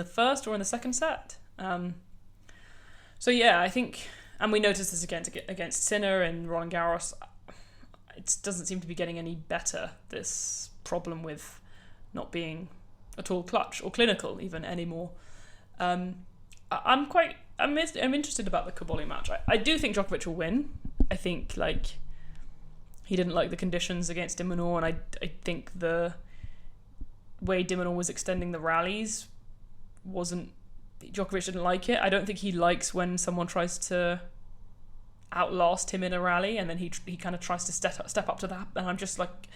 first or in the second set. So yeah, I think, and we noticed this against Sinner and Roland Garros. It doesn't seem to be getting any better, this problem with not being at all clutch or clinical even anymore. I'm interested about the Kaboli match. I do think Djokovic will win. I think like he didn't like the conditions against Dimonor, and I think the way Dimonor was extending the rallies wasn't Djokovic didn't like it. I don't think he likes when someone tries to outlast him in a rally, and then he kind of tries to step up to that. And I'm just like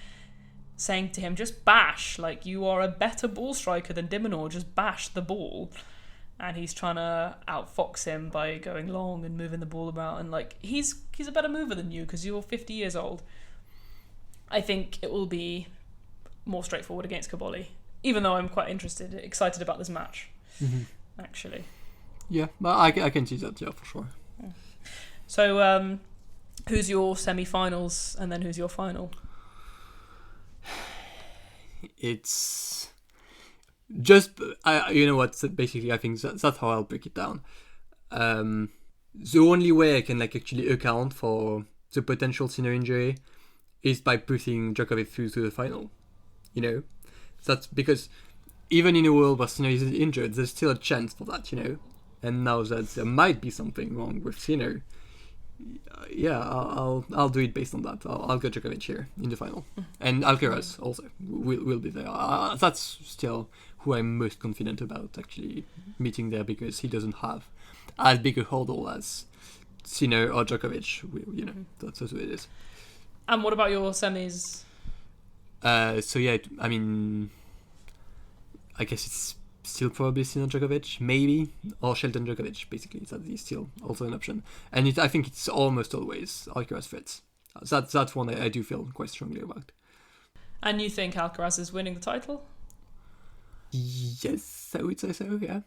saying to him, just bash. Like, you are a better ball striker than Dimonor. Just bash the ball. And he's trying to outfox him by going long and moving the ball about. And like, he's a better mover than you because you're 50 years old. I think it will be more straightforward against Kaboli, even though I'm quite excited about this match, actually. Yeah, but I can see that, yeah, for sure. Yeah. So, who's your semi-finals and then who's your final? It's just, you know what, basically I think that's how I'll break it down. The only way I can like actually account for the potential Sinner injury is by putting Djokovic through to the final. You know? That's because even in a world where Sinner is injured, there's still a chance for that, you know? And now that there might be something wrong with Sinner, yeah, I'll do it based on that. I'll go Djokovic here in the final. And Alcaraz also will be there. That's still who I'm most confident about actually meeting there, because he doesn't have as big a hurdle as Sinner or Djokovic. You know, that's what it is. And what about your semis? So yeah, I mean, I guess it's still probably Sinner Djokovic, maybe, or Shelton Djokovic. Basically, that is still also an option. And I think it's almost always Alcaraz Fritz. That's one I do feel quite strongly about. And you think Alcaraz is winning the title? Yes, I would say so. Yeah.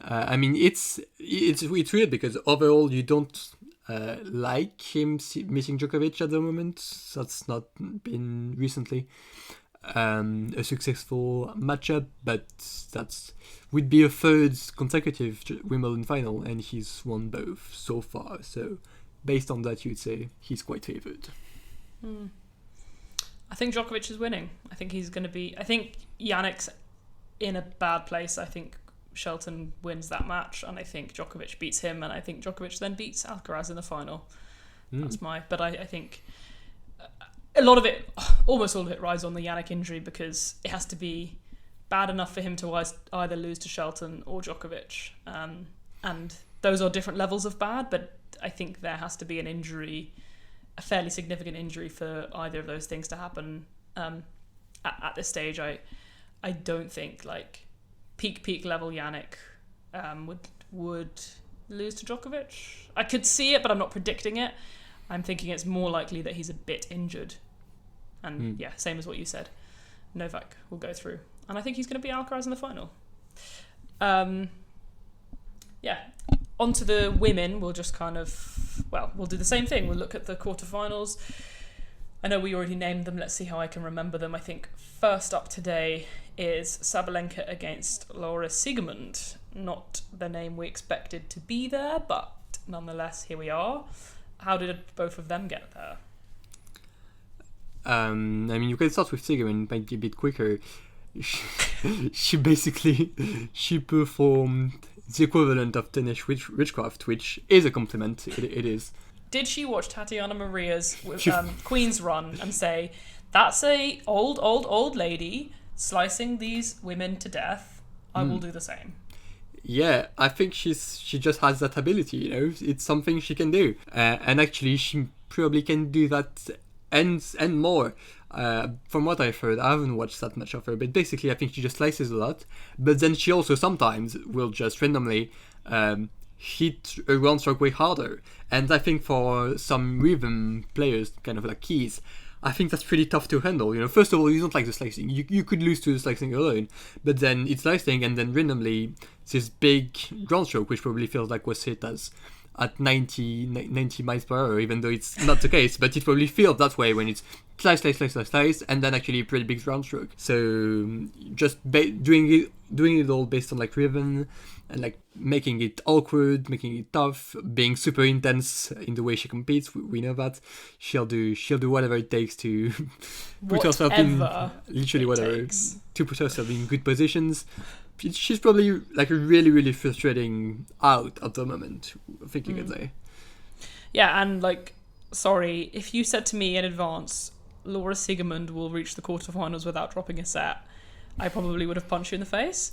I mean, it's weird because overall you don't like him missing Djokovic at the moment. That's not been recently a successful matchup, but that would be a third consecutive Wimbledon final, and he's won both so far. So based on that, you'd say he's quite favoured. I think Djokovic is winning. I think he's going to be... I think Jannik's in a bad place. I think Shelton wins that match, and I think Djokovic beats him, and I think Djokovic then beats Alcaraz in the final. That's my... But I think a lot of it, almost all of it, rides on the Jannik injury, because it has to be bad enough for him to either lose to Shelton or Djokovic. And those are different levels of bad, but I think there has to be an injury, a fairly significant injury, for either of those things to happen. At this stage, I don't think like peak level Jannik would lose to Djokovic. I could see it, but I'm not predicting it. I'm thinking it's more likely that he's a bit injured. And yeah, same as what you said. Novak will go through. And I think he's going to be Alcaraz in the final. Yeah. On to the women. We'll just kind of... Well, we'll do the same thing. We'll look at the quarterfinals. I know we already named them. Let's see how I can remember them. I think first up today is Sabalenka against Laura Siegemund. Not the name we expected to be there, but nonetheless, here we are. How did both of them get there? I mean, you can start with Siegemund, might be a bit quicker. She basically performed the equivalent of tennis witchcraft, which is a compliment. It is. Did she watch Tatiana Maria's Queen's Run and say, that's a old lady slicing these women to death? I will do the same. Yeah, I think she just has that ability, you know. It's something she can do. And actually, she probably can do that and more. From what I've heard, I haven't watched that much of her, but basically I think she just slices a lot. But then she also sometimes will just randomly hit a ground stroke way harder. And I think for some rhythm players, kind of like keys, I think that's pretty tough to handle. You know, first of all, you don't like the slicing. You could lose to the slicing alone, but then it's slicing, and then randomly this big ground stroke, which probably feels like was hit at 90 miles per hour, even though it's not the case, but it probably feels that way when it's slice, and then actually a pretty big ground stroke. So just doing it all based on like rhythm, and like making it awkward, making it tough, being super intense in the way she competes. We know that she'll do whatever it takes to put herself in literally whatever to put herself in good positions. She's probably like a really, really frustrating out at the moment, I think you could say. Yeah, and like, sorry, if you said to me in advance, Laura Siegemund will reach the quarterfinals without dropping a set, I probably would have punched you in the face.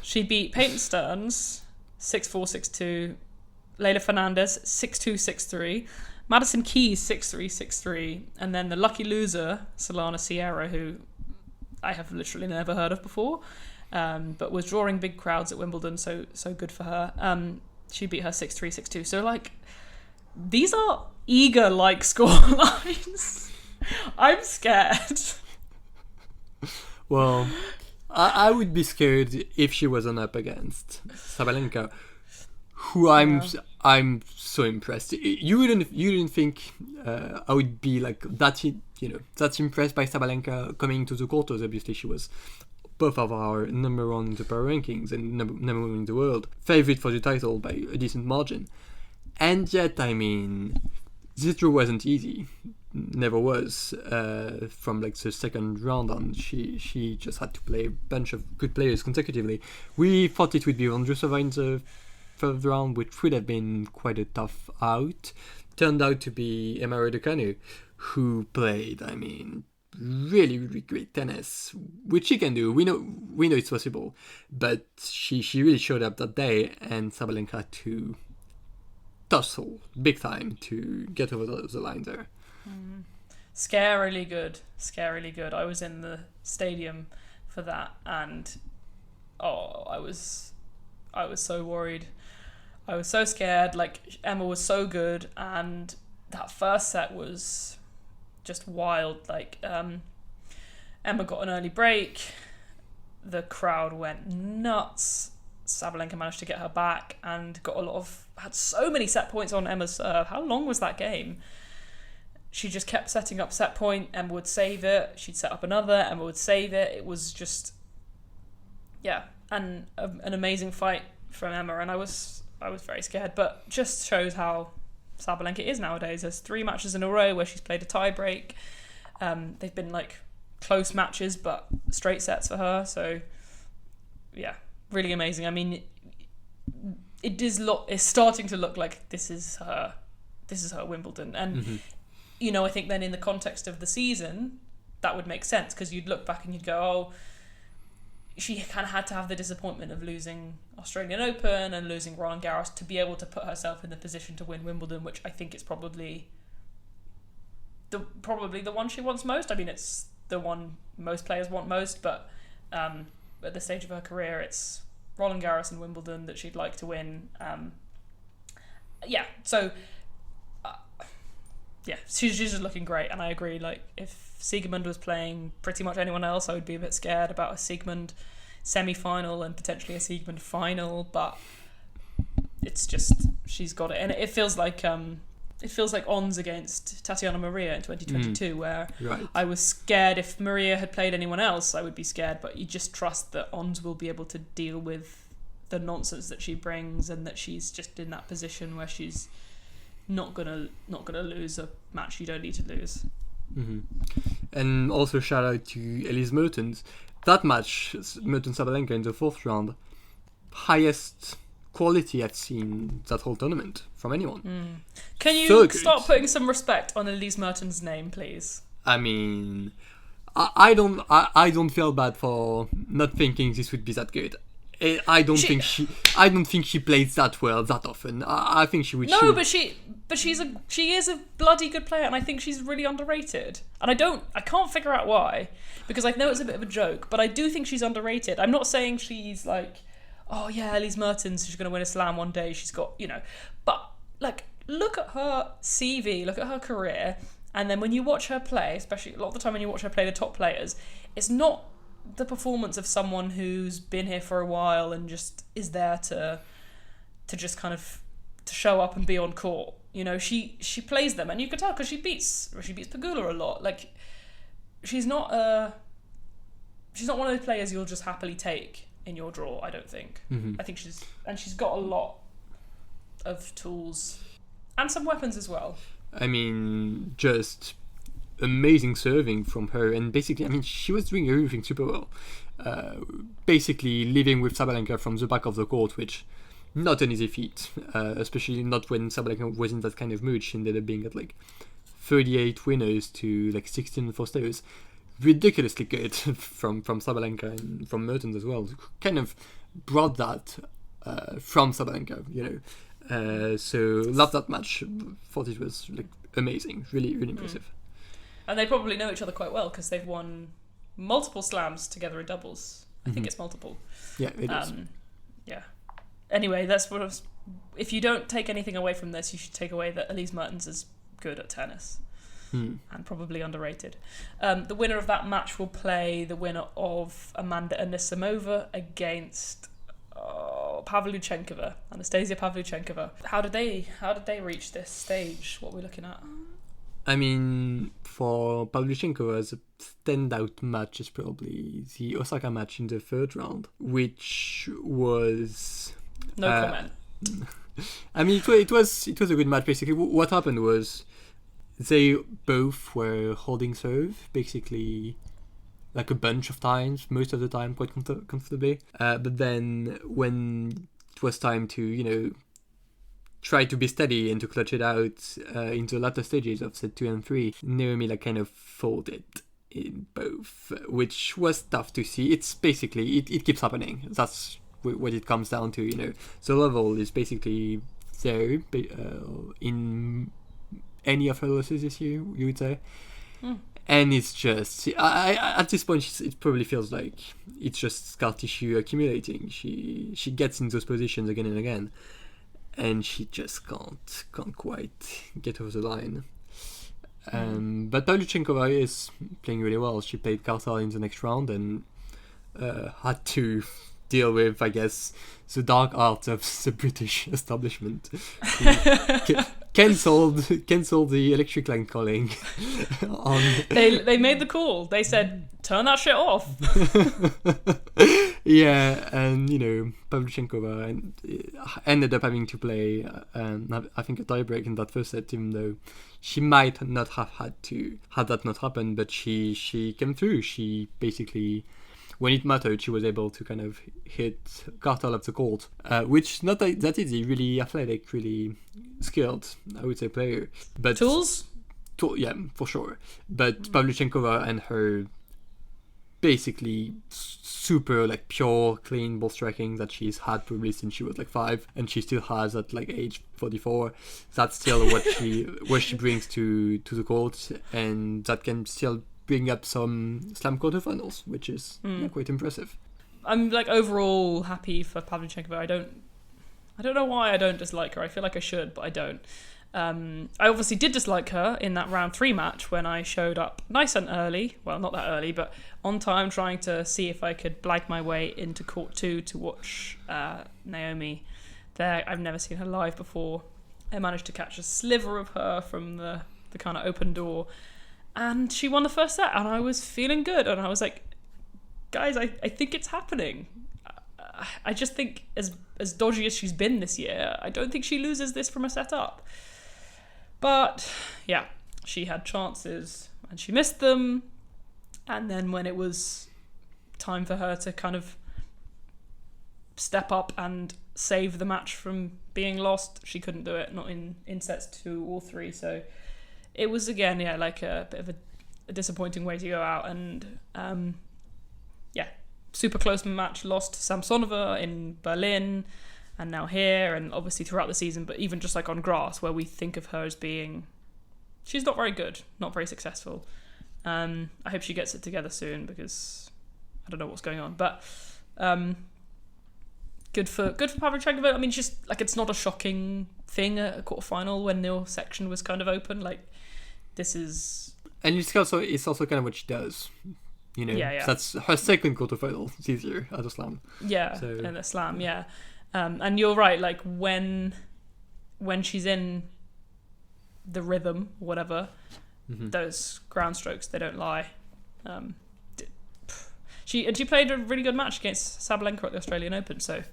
She beat Peyton Stearns 6-4, 6-2. Leylah Fernandez, 6-2, 6-3. Madison Keys, 6-3, 6-3. And then the lucky loser, Solana Sierra, who I have literally never heard of before, but was drawing big crowds at Wimbledon, so good for her. She beat her 6-3, 6-2. So, like, these are eager-like scorelines. I'm scared. Well, I would be scared if she wasn't up against Sabalenka, who I'm so impressed. You wouldn't think I would be like that. That's impressed by Sabalenka coming to the quarters. Obviously, she was both of our number one in the power rankings and number one in the world, favorite for the title by a decent margin. And yet, I mean, this draw wasn't easy. Never was. From like the second round on, she just had to play a bunch of good players consecutively. We thought it would be Vondrousova in the third round, which would have been quite a tough out. Turned out to be Emma Raducanu, who played, I mean, really, really great tennis, which she can do. We know it's possible, but she really showed up that day, and Sabalenka had to tussle big time to get over the line there. Scarily good. I was in the stadium for that, and I was so worried. I was so scared. Like, Emma was so good, and that first set was just wild. Like, Emma got an early break. The crowd went nuts. Sabalenka managed to get her back and had so many set points on Emma's serve. How long was that game? She just kept setting up set point. Emma would save it. She'd set up another. Emma would save it. It was just, an amazing fight from Emma, and I was very scared. But just shows how Sabalenka is nowadays. There's 3 matches in a row where she's played a tie break. They've been like close matches, but straight sets for her. So yeah, really amazing. I mean, it's starting to look like this is her Wimbledon, and I think then in the context of the season, that would make sense, because you'd look back and you'd go, oh, she kind of had to have the disappointment of losing Australian Open and losing Roland Garros to be able to put herself in the position to win Wimbledon, which I think is probably the one she wants most. I mean, it's the one most players want most, but at the stage of her career, it's Roland Garros and Wimbledon that she'd like to win. She's just looking great, and I agree. Like, if Siegemund was playing pretty much anyone else, I would be a bit scared about a Siegemund semi-final and potentially a Siegemund final. But it's just, she's got it, and it feels like Ons against Tatiana Maria in 2022, where right. I was scared if Maria had played anyone else, I would be scared. But you just trust that Ons will be able to deal with the nonsense that she brings, and that she's just in that position where she's not gonna lose a match you don't need to lose. And also shout out to Elise Mertens. That match, Mertens Sabalenka in the 4th round, highest quality I've seen that whole tournament from anyone. Can you start putting some respect on Elise Mertens' name, please? I mean, I don't feel bad for not thinking this would be that good. I don't think she plays that well that often. I think she would. No, but she is a bloody good player, and I think she's really underrated. And I can't figure out why, because I know it's a bit of a joke, but I do think she's underrated. I'm not saying she's like, oh yeah, Elise Mertens, she's going to win a slam one day. She's got, but like, look at her CV, look at her career, and then when you watch her play, especially a lot of the time when you watch her play the top players, it's not the performance of someone who's been here for a while and just is there to just kind of to show up and be on court. She plays them, and you can tell because she beats Pegula a lot. Like, she's not one of those players you'll just happily take in your draw, I don't think. I think she's got a lot of tools and some weapons as well. I mean, just amazing serving from her, and basically, I mean, she was doing everything super well. Basically living with Sabalenka from the back of the court, which not an easy feat, especially not when Sabalenka was in that kind of mood. She ended up being at like 38 winners to like 16 forsters. Ridiculously good from Sabalenka and from Mertens as well. Kind of brought that from Sabalenka, so love that match. Thought it was like amazing, really, really impressive. And they probably know each other quite well because they've won multiple slams together in doubles. I think it's multiple. Yeah, it is. Yeah. Anyway, that's what I was... If you don't take anything away from this, you should take away that Elise Mertens is good at tennis. And probably underrated. The winner of that match will play the winner of Amanda Anisimova against Anastasia Pavlyuchenkova. How did they reach this stage? What we're looking at? I mean, for Pavlyuchenkova, the standout match is probably the Osaka match in the third round, which was no comment. I mean, it was a good match. Basically, what happened was they both were holding serve, basically, like a bunch of times, most of the time quite comfortably. But then when it was time to, try to be steady and to clutch it out into the latter stages of set 2 and 3, Naomi kind of folded in both, which was tough to see. It's basically, it keeps happening. That's what it comes down to, The level is basically there in any of her losses this year, you would say. And it's just, I at this point, it probably feels like it's just scar tissue accumulating. She gets in those positions again and again, and she just can't quite get over the line. But Pavlyuchenkova is playing really well. She played Carter in the next round and had to deal with, I guess, the dark art of the British establishment. Cancelled the electric line calling. They made the call. They said, turn that shit off. Yeah, and Pavlyuchenkova ended up having to play, I think, a tiebreak in that first set, even though she might not have had that not happen. But she came through. She basically, when it mattered, she was able to kind of hit Carter up the court, which not that easy. Really athletic, really skilled, I would say, player. But tools? Yeah, for sure. But Pavlyuchenkova and her basically super pure, clean ball striking that she's had probably since she was 5, and she still has at age 44. That's still what she brings to the court, and that can still bring up some slam quarterfinals, which is quite impressive. I'm overall happy for Pavlyuchenkova. I don't know why I don't dislike her. I feel like I should, but I don't. I obviously did dislike her in that round 3 match when I showed up nice and early. Well, not that early, but on time, trying to see if I could blag my way into court 2 to watch Naomi there. I've never seen her live before. I managed to catch a sliver of her from the kind of open door, and she won the first set, and I was feeling good, and I was like, guys, I think it's happening. I just think as dodgy as she's been this year, I don't think she loses this from a set up. But yeah, she had chances and she missed them. And then when it was time for her to kind of step up and save the match from being lost, she couldn't do it, not in sets 2 or 3. So it was, again, a bit of a disappointing way to go out. And super close match, lost to Samsonova in Berlin and now here, and obviously throughout the season, but even just on grass, where we think of her as being, she's not very good, not very successful. I hope she gets it together soon, because I don't know what's going on, but good for Pavlyuchenkova. I mean, just it's not a shocking thing at a quarterfinal when the section was kind of open. This is, and it's also kind of what she does. Yeah. That's her second quarterfinal this year at a slam. Yeah, so. In a slam, yeah. And you're right, when she's in the rhythm, whatever, those ground strokes, they don't lie. She played a really good match against Sabalenka at the Australian Open, so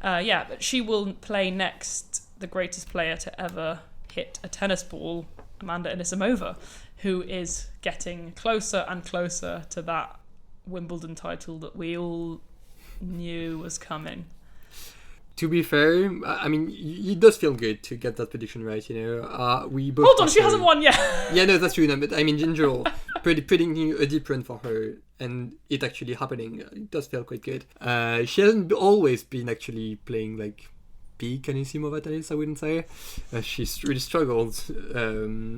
but she will play next the greatest player to ever hit a tennis ball, Amanda Anisimova, who is getting closer and closer to that Wimbledon title that we all knew was coming. To be fair, I mean, it does feel good to get that prediction right, We both Hold on, she hasn't won yet. Yeah, no, that's true. No, but I mean, in general, predicting a deep run for her, and it actually happening. It does feel quite good. She hasn't always been actually playing like peak Anisimova tennis, I wouldn't say. She's really struggled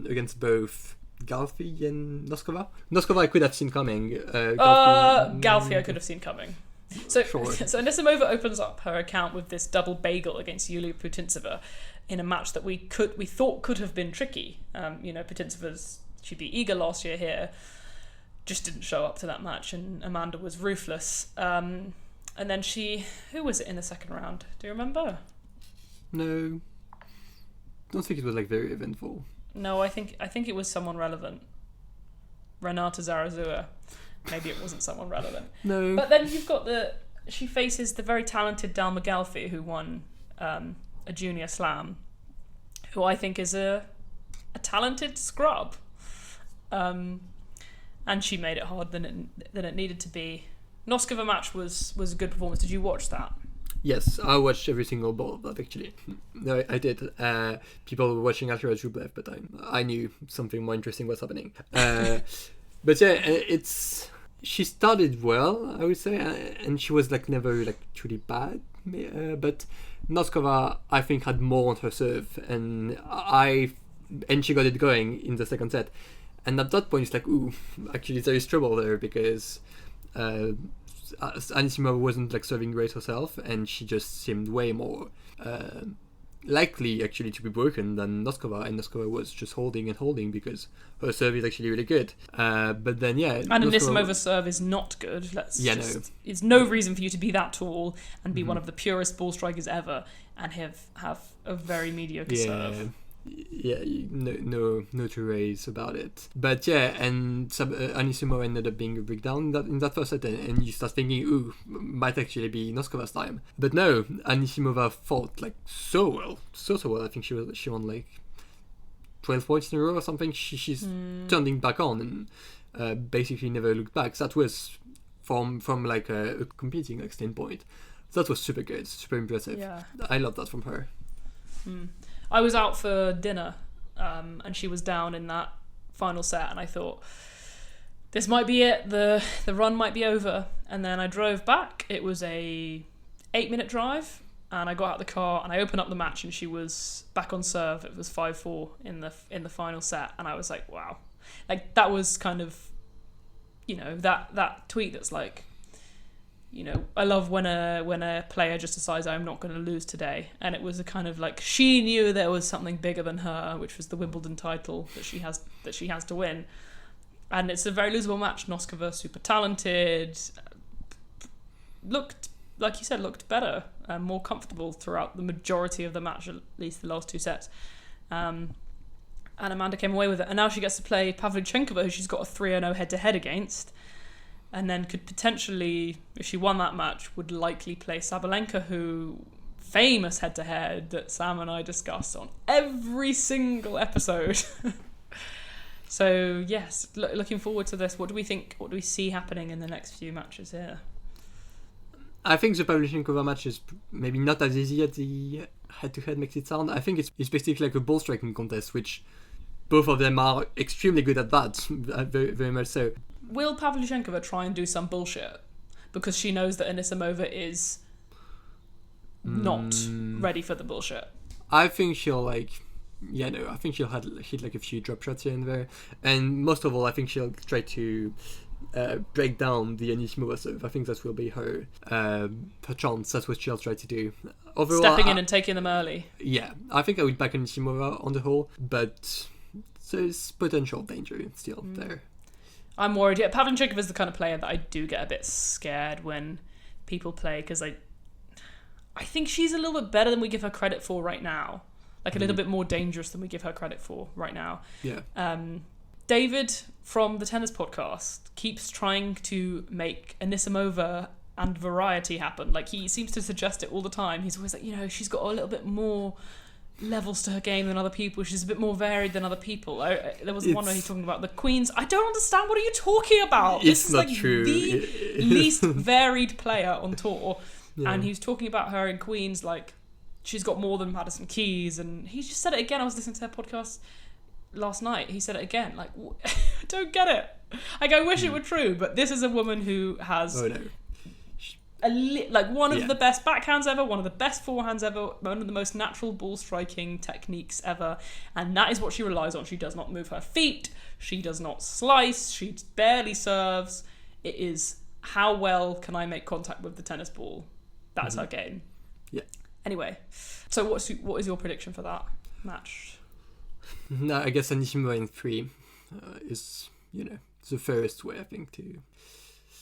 against both Galfi and Noskova. Noskova I could have seen coming. Galfi I could have seen coming. So, Sure. so Anisimova opens up her account with this double bagel against Yulia Putintseva in a match that we thought could have been tricky. She beat Iga last year here, just didn't show up to that match, and Amanda was ruthless. And then who was it in the second round? Do you remember? No, don't think it was like very eventful. No, I think it was someone relevant. Renata Zarazua. Maybe it wasn't someone relevant. No. But then you've got she faces the very talented Dalma Galfi, who won a junior slam, who I think is a talented scrub. And she made it harder than it needed to be. Noskova match was a good performance. Did you watch that? Yes, I watched every single ball of that actually. No, I did. People were watching afterwards Rublev, but I knew something more interesting was happening. But yeah, she started well, I would say, and she was like never like truly bad. But Noskova, I think, had more on her serve, and she got it going in the second set. And at that point, it's like, ooh, actually there is trouble there because Anisimova wasn't like serving great herself, and she just seemed way more likely actually to be broken than Noskova, and Noskova was just holding because her serve is actually really good. But then and Anisimova's serve is not good. It's no reason for you to be that tall and be one of the purest ball strikers ever and have a very mediocre serve. Yeah, no to raise about it. But yeah, and Anisimova ended up being a breakdown in that first set, and you start thinking, ooh, might actually be Noskova's time. But no, Anisimova fought like so well. I think she won like 12 points in a row or something. She's turning back on and basically never looked back. That was from like a competing like standpoint. That was super good, super impressive. Yeah. I love that from her. I was out for dinner, and she was down in that final set, and I thought, this might be it. The run might be over. And then I drove back. It was a 8-minute drive, and I got out the car and I opened up the match, and she was back on serve. It was 5-4 in the final set, and I was like, wow, like that was kind of, that tweet that's like, I love when a player just decides I'm not going to lose today, and it was a kind of like she knew there was something bigger than her, which was the Wimbledon title that she has to win, and it's a very losable match. Noskova super talented, looked better, more comfortable throughout the majority of the match, at least the last two sets, and Amanda came away with it, and now she gets to play Pavlyuchenkova, who she's got a 3-0 head-to-head against. And then could potentially, if she won that match, would likely play Sabalenka, who famous head-to-head that Sam and I discuss on every single episode. So yes, looking forward to this. What do we think? What do we see happening in the next few matches here? I think the Pavlyuchenkova match is maybe not as easy as the head-to-head makes it sound. I think it's basically like a ball striking contest, which both of them are extremely good at that, very, very much so. Will Pavlyuchenkova try and do some bullshit because she knows that Anisimova is not ready for the bullshit? I think she'll I think she'll hit like a few drop shots here and there, and most of all, I think she'll try to break down the Anisimova serve. I think that will be her chance. That's what she'll try to do. Overall, stepping in and taking them early. Yeah, I think I would back Anisimova on the whole, but there's potential danger still there. I'm worried. Yeah, Pavlyuchenkova is the kind of player that I do get a bit scared when people play, because I think she's a little bit better than we give her credit for right now. Like a little bit more dangerous than we give her credit for right now. Yeah. David from the Tennis Podcast keeps trying to make Anisimova and variety happen. Like he seems to suggest it all the time. He's always like, she's got a little bit more levels to her game than other people. She's a bit more varied than other people. There was one where he's talking about the Queens. I don't understand. What are you talking about? This is not like true. The least varied player on tour. Yeah. And he was talking about her in Queens like she's got more than Madison Keys, and he just said it again. I was listening to their podcast last night. He said it again. Like, I don't get it. Like, I wish it were true, but this is a woman who has Oh no. one of Yeah. the best backhands ever, one of the best forehands ever, one of the most natural ball striking techniques ever, and that is what she relies on. She does not move her feet, she does not slice, she barely serves. It is how well can I make contact with the tennis ball. That's her game. Yeah. Anyway, so what is your prediction for that match? No, I guess Anisimova in 3 is, the fairest way, I think, to...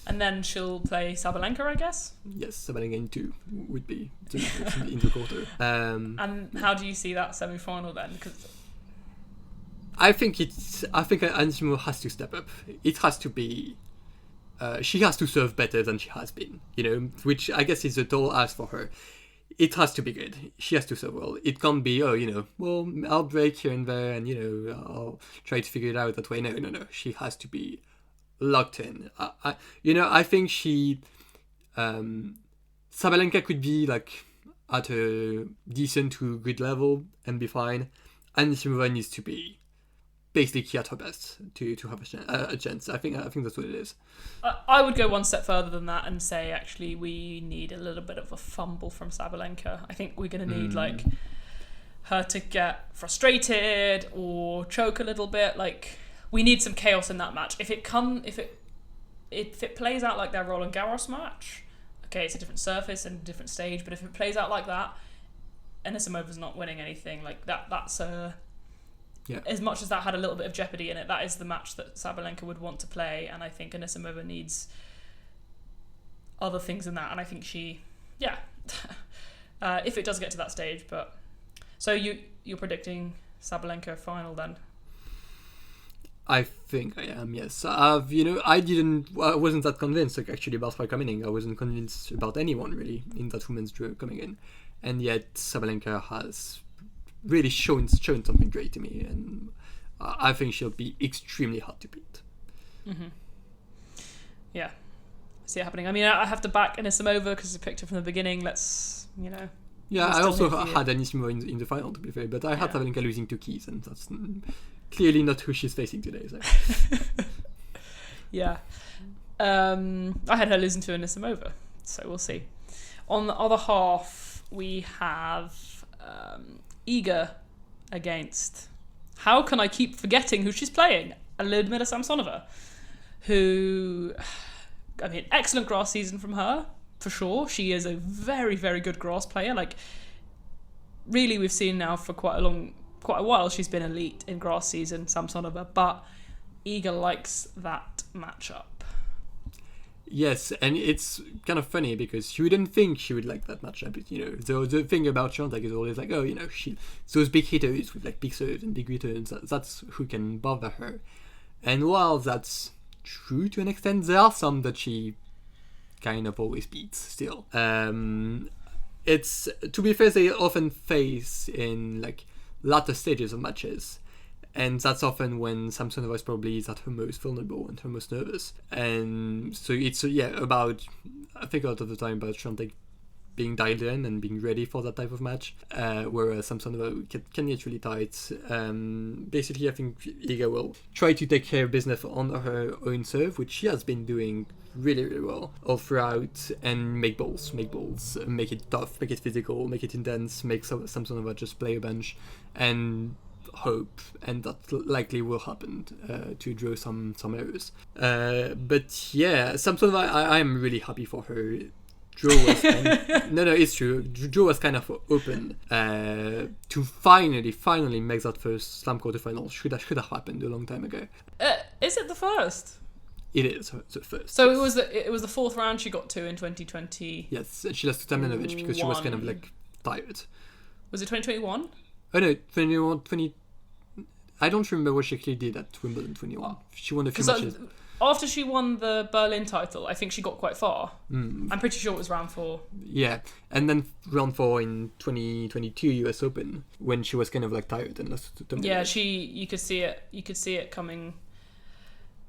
And then she'll play Sabalenka, I guess? Yes, Sabalenka in 2 would be in the quarter. And how do you see that semi-final then? 'Cause I think Anisimova has to step up. It has to be... she has to serve better than she has been, which I guess is a tall ask for her. It has to be good. She has to serve well. It can't be, I'll break here and there and, I'll try to figure it out that way. No. She has to be locked in. I think Sabalenka could be like at a decent to good level and be fine. And Anisimova needs to be basically at her best to have a chance. I think that's what it is. I would go one step further than that and say, actually, we need a little bit of a fumble from Sabalenka. I think we're going to need like her to get frustrated or choke a little bit. Like, we need some chaos in that match. If it plays out like their Roland Garros match, okay, it's a different surface and a different stage. But if it plays out like that, Anisimova's not winning anything. Like that's a... Yeah. As much as that had a little bit of jeopardy in it, that is the match that Sabalenka would want to play, and I think Anisimova needs other things in that, and I think she, if it does get to that stage. But so you're predicting Sabalenka final then? I think I am, yes. I wasn't that convinced actually about her coming in. I wasn't convinced about anyone really in that women's draw coming in, and yet Sabalenka has really shown something great to me, and I think she'll be extremely hard to beat. Yeah, I see it happening. I mean, I have to back Anisimova because I picked her from the beginning. Let's, Yeah, I also had Anisimova in the final, to be fair, but I had Sabalenka losing 2 keys, and that's clearly not who she's facing today. So. Yeah, I had her losing to Anisimova, so we'll see. On the other half, we have Iga against... How can I keep forgetting who she's playing? Ludmila Samsonova, who... I mean, excellent grass season from her, for sure. She is a very, very good grass player. Like, really, we've seen now for quite a while she's been elite in grass season, Samsonova, but Iga likes that matchup. Yes, and it's kind of funny because you wouldn't think she would like that matchup. The thing about Swiatek is always like, those big hitters with like big serves and big returns, that's who can bother her. And while that's true to an extent, there are some that she kind of always beats still. It's, to be fair, they often face in like latter stages of matches. And that's often when Samsonova is probably at her most vulnerable and her most nervous. And so it's, about, I think a lot of the time about Swiatek being dialed in and being ready for that type of match, whereas Samsonova can get really tight. Basically, I think Iga will try to take care of business on her own serve, which she has been doing really, really well all throughout, and make balls, make it tough, make it physical, make it intense, make Samsonova just play a bunch, and hope, and that likely will happen, to draw some errors. But yeah, Samsonova, I am really happy for her. Draw was it's true. Draw was kind of open to finally make that first slam quarterfinal. Should have happened a long time ago. Is it the first? It is the first. So it was the fourth round she got to in 2020. Yes, and she lost to Tamjanovic because she was kind of like tired. Was it 2021? Oh no, 20... I don't remember what she actually did at Wimbledon 21. She won a few matches. After she won the Berlin title, I think she got quite far. I'm pretty sure it was round 4. Yeah, and then round 4 in 2022 US Open, when she was kind of like tired and lost to Tamjanovic. Yeah, you could see it coming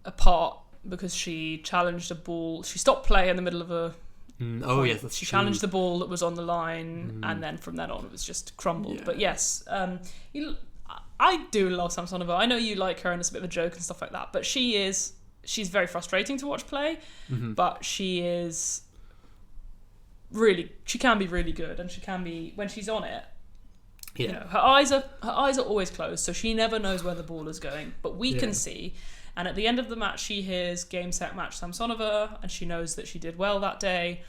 apart because she challenged a ball. She stopped play in the middle of a... yes, that's she true. challenged the ball that was on the line, and then from then on it was just crumbled. Yeah. But yes, I do love Samsonova. I know you like her and it's a bit of a joke and stuff like that, but she is she's very frustrating to watch play, Mm-hmm. but she can be really good, and she can be, when she's on it, Yeah. you know, her eyes are always closed, so she never knows where the ball is going, but we Yeah. can see. And at the end of the match, she hears game, set, match Samsonova, and she knows that she did well that day.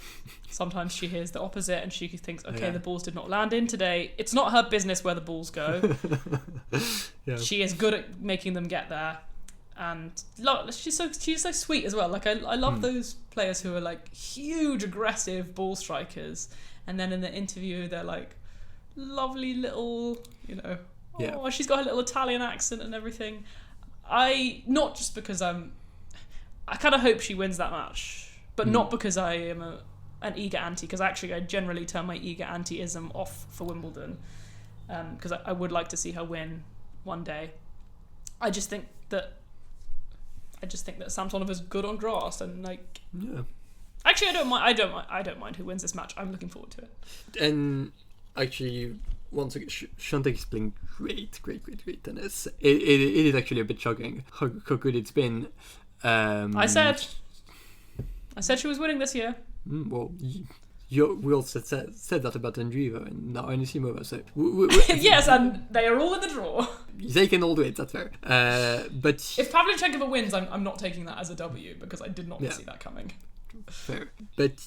Sometimes she hears the opposite, and she thinks, okay, Yeah. the balls did not land in today. It's not her business where the balls go. Yeah. She is good at making them get there. And she's so sweet as well. Like, I love those players who are like huge, aggressive ball strikers, and then in the interview, they're like lovely little, you know, Yeah. oh, she's got her little Italian accent and everything. Not just because I kind of hope she wins that match, but not because I am an eager anti, because actually I generally turn my eager anti-ism off for Wimbledon, because I would like to see her win one day. I just think that Samsonova's good on grass, and like, Yeah. actually I don't mind who wins this match. I'm looking forward to it. And actually, once again, Swiatek is playing great tennis. It is actually a bit shocking how good it's been. I said she was winning this year. Well, we also said that about Andreeva and now Anisimova. So Yes, and they are all in the draw. they can all do it. That's fair. But If Pavlyuchenkova wins, I'm not taking that as a W, because I did not see that coming. fair. But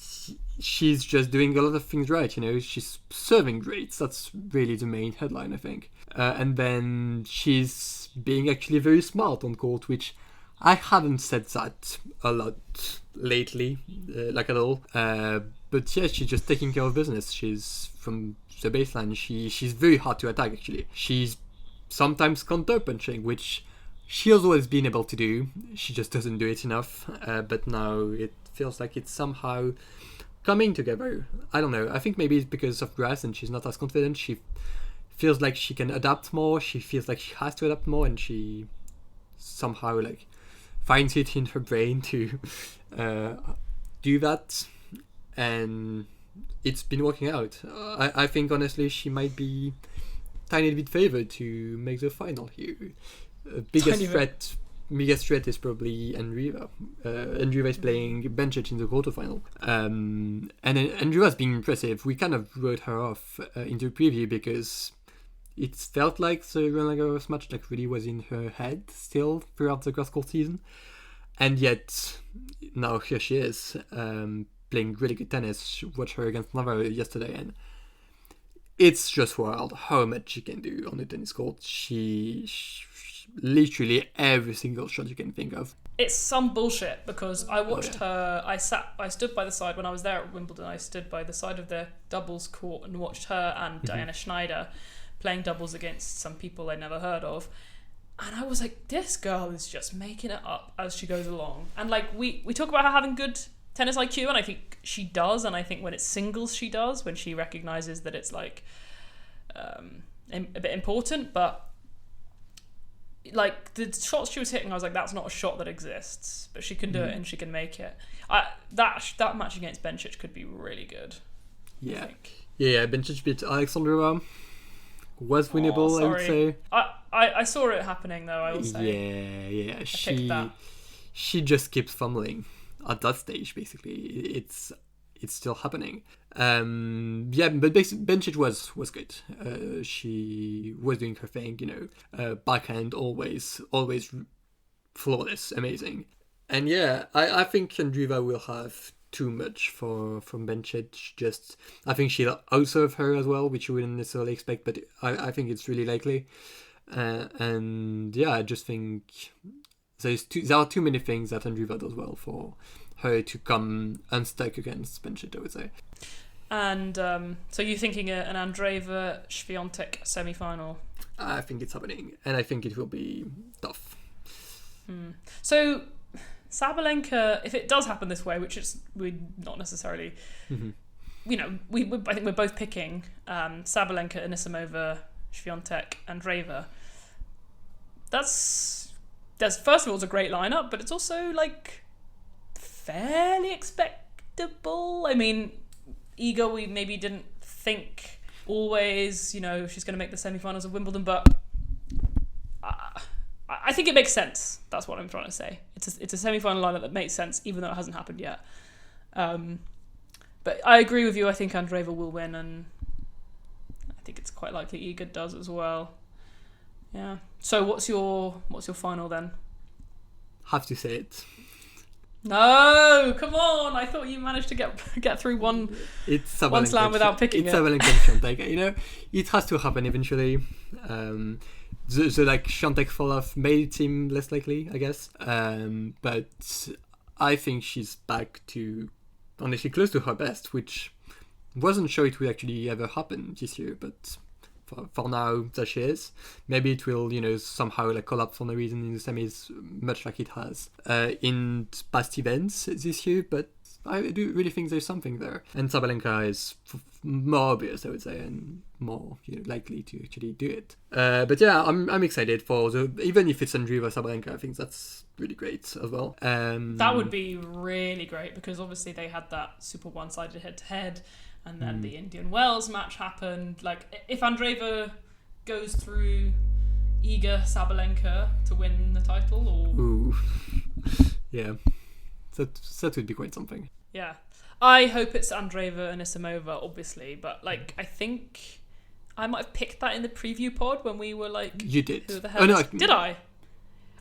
she's just doing a lot of things right. You know, she's serving great. That's really the main headline, I think. And then she's being actually very smart on court, which I haven't said that a lot lately, like at all. But yeah, she's just taking care of business. She's from the baseline. She's very hard to attack. Actually, she's sometimes counter-punching, which she has always been able to do. She just doesn't do it enough. But now it feels like it's somehow coming together. I don't know. I think maybe it's because of grass and she's not as confident. She feels like she can adapt more. She feels like she has to adapt more, and she somehow like finds it in her brain to do that, and it's been working out. I think honestly she might be tiny bit favored to make the final here. Biggest threat is probably Andreeva. Andreeva is playing Bencic in the quarterfinal. And Andreeva's been impressive. We kind of wrote her off in the preview because it felt like the Roland Garros match like really was in her head still throughout the grass court season. And yet, now here she is, playing really good tennis. Watched her against Navarro yesterday, and it's just wild how much she can do on the tennis court. She literally every single shot you can think of. It's some bullshit, because I watched her. I stood by the side when I was there at Wimbledon. I stood by the side of the doubles court and watched her and Diana Schneider playing doubles against some people I never heard of. And I was like, this girl is just making it up as she goes along. And like we talk about her having good tennis IQ, and I think she does. And I think when it's singles, she does, when she recognizes that it's like a bit important. But like the shots she was hitting, I was like, that's not a shot that exists. But she can do it, and she can make it. That match against Bencic could be really good. Yeah, I think. yeah. Bencic beat Alexandrova. Was winnable, I would say. I saw it happening though, I will say. Yeah. picked that. She just keeps fumbling at that stage. Basically, it's still happening. Yeah, but Bencic was good. She was doing her thing. You know, backhand always flawless, amazing. And yeah, I think Andreeva will have too much from Bencic. Just I think she'll outserve her as well, which you wouldn't necessarily expect, but I think it's really likely. And yeah, I just think there are too many things that Andreeva does well for her to come unstuck against Bencic, I would say. And so you're thinking an Andreeva Swiatek semi-final? I think it's happening, and I think it will be tough. So Sabalenka, if it does happen this way, which we're not necessarily, you know, I think we're both picking Sabalenka, Anisimova, Swiatek, Andreeva. That's first of all, it's a great lineup, but it's also like fairly expectable. I mean, Iga, we maybe didn't think always, you know, she's going to make the semi-finals of Wimbledon, but I think it makes sense. That's what I'm trying to say. It's a semi-final lineup that makes sense, even though it hasn't happened yet. But I agree with you. I think Andreeva will win, and I think it's quite likely Iga does as well. Yeah. So what's your final then? Have to say it. No, come on! I thought you managed to get through one slam without picking it. It's Sabalenka and Swiatek. You know, it has to happen eventually. The like Swiatek fall off made it seem less likely, I guess. But I think she's back to honestly close to her best, which wasn't sure it would actually ever happen this year, but for now there she is. Maybe it will, somehow like collapse for no reason in the semis, much like it has in past events this year, but I do really think there's something there. And Sabalenka is more obvious, I would say, and more likely to actually do it. But yeah, I'm excited for even if it's Andreeva Sabalenka, I think that's really great as well. That would be really great, because obviously they had that super one-sided head-to-head, and then the Indian Wells match happened. Like, if Andreeva goes through Iga Sabalenka to win the title, or... Ooh. Yeah. That would be quite something. Yeah. I hope it's Andreeva and Anisimova, obviously, but, I think I might have picked that in the preview pod when we were like... You did. Who the hell did I?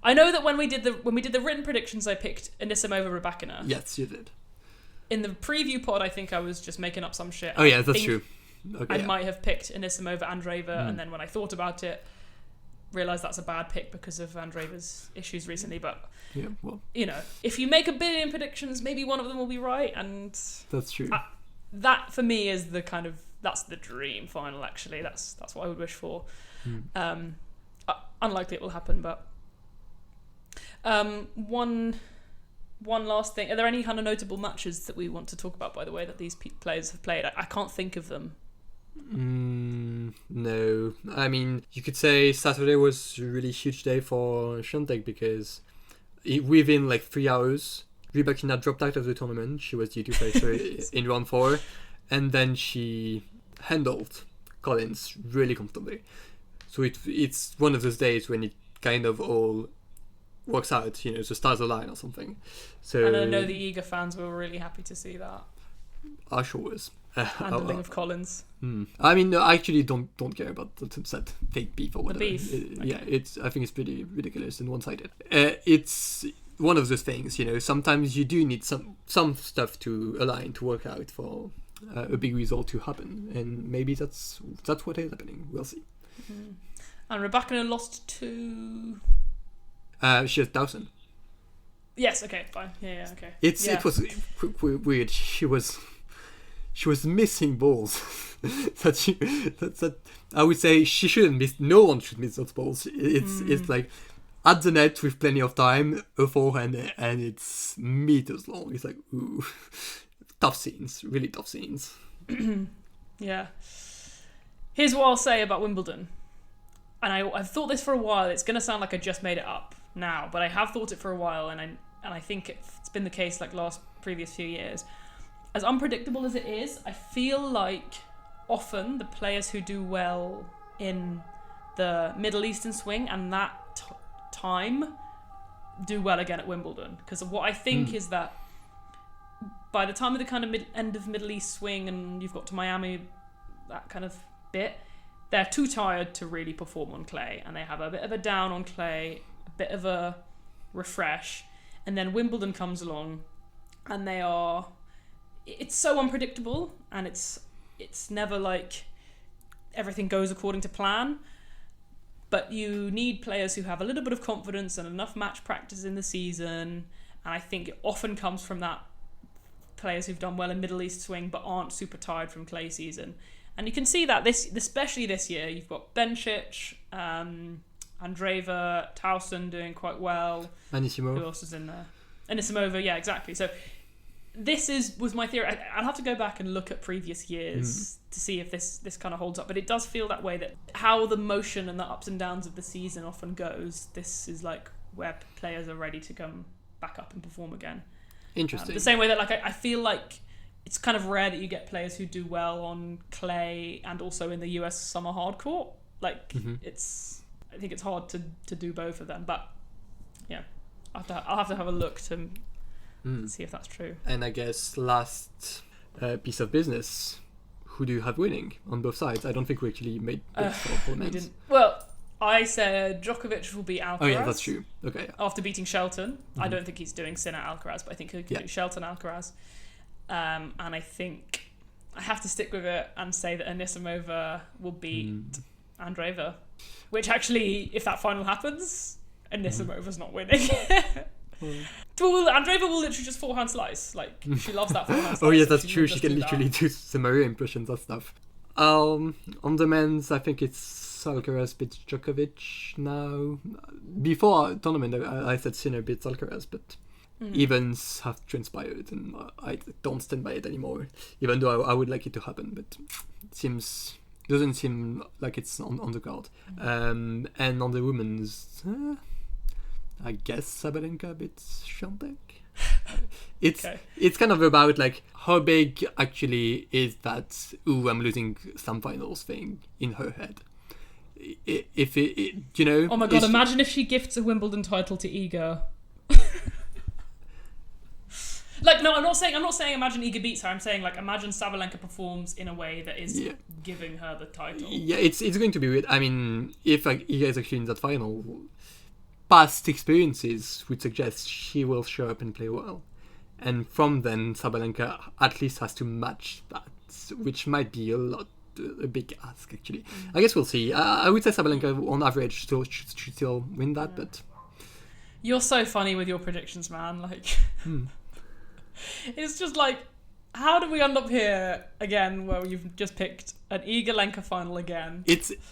I know that when we did the written predictions, I picked Anisimova Rybakina. Yes, you did. In the preview pod, I think I was just making up some shit. Oh yeah, that's true. Okay, I might have picked Anisimova Andreeva, and then when I thought about it, realised that's a bad pick because of Andreeva's issues recently. But yeah, well, if you make a billion predictions, maybe one of them will be right, and that's true. That for me is that's the dream final. Actually, that's what I would wish for. Unlikely it will happen, but one last thing. Are there any kind of notable matches that we want to talk about, by the way, that these players have played? I can't think of them. No. I mean, you could say Saturday was a really huge day for Swiatek, because within 3 hours, Rybakina dropped out of the tournament. She was due to face her in round 4, and then she handled Collins really comfortably. So it's one of those days when it kind of all works out, the stars align or something. So, and I know the Iga fans were really happy to see that. I sure was. Handling of Collins. I mean, no, I actually don't care about that fake beef or whatever. The beef. Okay. Yeah, I think it's pretty ridiculous and one-sided. It's one of those things, sometimes you do need some stuff to align, to work out for a big result to happen, and maybe that's what is happening. We'll see. And Rybakina lost to... She has 1,000. Yes. Okay. Fine. Yeah. Okay. It was weird. She was missing balls. that I would say she shouldn't miss. No one should miss those balls. It's like at the net with plenty of time, a forehand, and it's meters long. It's like, ooh, tough scenes. Really tough scenes. Yeah. Here's what I'll say about Wimbledon. And I've thought this for a while. It's going to sound like I just made it up now, but I have thought it for a while, and I think it's been the case previous few years. As unpredictable as it is, I feel like often the players who do well in the Middle Eastern swing and that time do well again at Wimbledon. Because what I think is that by the time of the kind of end of Middle East swing and you've got to Miami, that kind of bit, they're too tired to really perform on clay, and they have a bit of a down on clay, a bit of a refresh, and then Wimbledon comes along, and it's so unpredictable, and it's never like everything goes according to plan, but you need players who have a little bit of confidence and enough match practice in the season, and I think it often comes from that players who've done well in Middle East swing but aren't super tired from clay season. And you can see that especially this year, you've got Bencic, Andreeva, Towson doing quite well. Anisimova. Who else is in there? Anisimova, yeah, exactly. So this was my theory. I'll have to go back and look at previous years to see if this kind of holds up. But it does feel that way, that how the motion and the ups and downs of the season often goes, this is like where players are ready to come back up and perform again. Interesting. The same way that I feel like it's kind of rare that you get players who do well on clay and also in the US summer hard court. I think it's hard to do both of them. But yeah, I'll have to have a look to see if that's true. And I guess last piece of business, who do you have winning on both sides? I don't think we actually made bets for We men's. didn't. Well, I said Djokovic will beat Alcaraz. Oh yeah, that's true. Okay. After beating Shelton. I don't think he's doing Sinner Alcaraz, but I think he can do Shelton Alcaraz. And I think I have to stick with it and say that Anisimova will beat Andreeva. Which actually, if that final happens, Anisimova's not winning. Well, Andreeva will literally just forehand slice. Like, she loves that forehand slice. Oh yeah, so that's true. will She just can do literally that. do some Maria impressions and stuff. On the men's, I think it's Alcaraz beats Djokovic now. Before our tournament, I said Sinner beats Alcaraz, but events have transpired, and I don't stand by it anymore. Even though I would like it to happen, but it doesn't seem like it's on the card. And on the women's, I guess Sabalenka beats Swiatek. It's kind of about like how big actually is that I'm losing some finals thing in her head. If it you know. Oh my god! Imagine if she gifts a Wimbledon title to Iga. Like, no, I'm not saying imagine Iga beats her. I'm saying, like, imagine Sabalenka performs in a way that is giving her the title. Yeah, it's going to be weird. I mean, if like, Iga is actually in that final, past experiences would suggest she will show up and play well. And from then, Sabalenka at least has to match that, which might be a big ask, actually. I guess we'll see. I would say Sabalenka, on average, should still win that, but... You're so funny with your predictions, man. Like... It's just like, how did we end up here again where you've just picked an Iga-Lenka final again?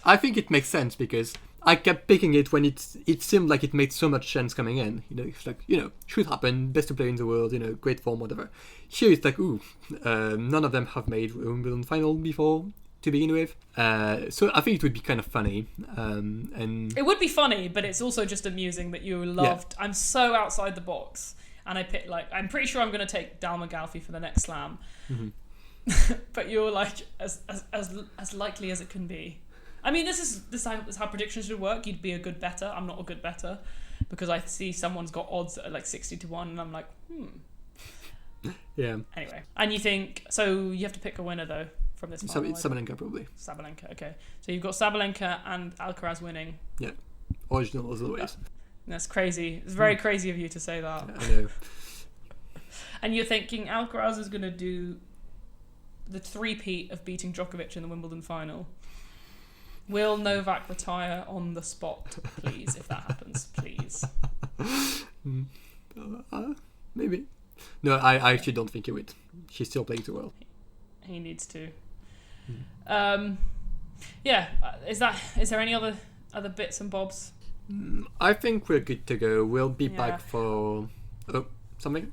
I think it makes sense because I kept picking it when it seemed like it made so much sense coming in. You know, it's like, should happen, best player in the world, great form, whatever. Here it's like, none of them have made a Wimbledon final before to begin with. So I think it would be kind of funny. And it would be funny, but it's also just amusing that you loved. Yeah. I'm so outside the box. And I picked, like, I'm pretty sure I'm going to take Dalma Galfi for the next slam. But you're like, as likely as it can be. I mean, this is how predictions should work. You'd be a good bettor. I'm not a good bettor because I see someone's got odds that are like 60-1 and I'm like, Yeah. Anyway. And you think, so you have to pick a winner though from this final. It's Sabalenka probably. Sabalenka, okay. So you've got Sabalenka and Alcaraz winning. Yeah. Original as always. That's crazy. It's very crazy of you to say that. I know. And you're thinking Alcaraz is going to do the three-peat of beating Djokovic in the Wimbledon final. Will Novak retire on the spot, please, if that happens, please? Maybe. No, I actually don't think he would. She's still playing too well. He needs to. Yeah. Is there any other bits and bobs? I think we're good to go. We'll be back for something.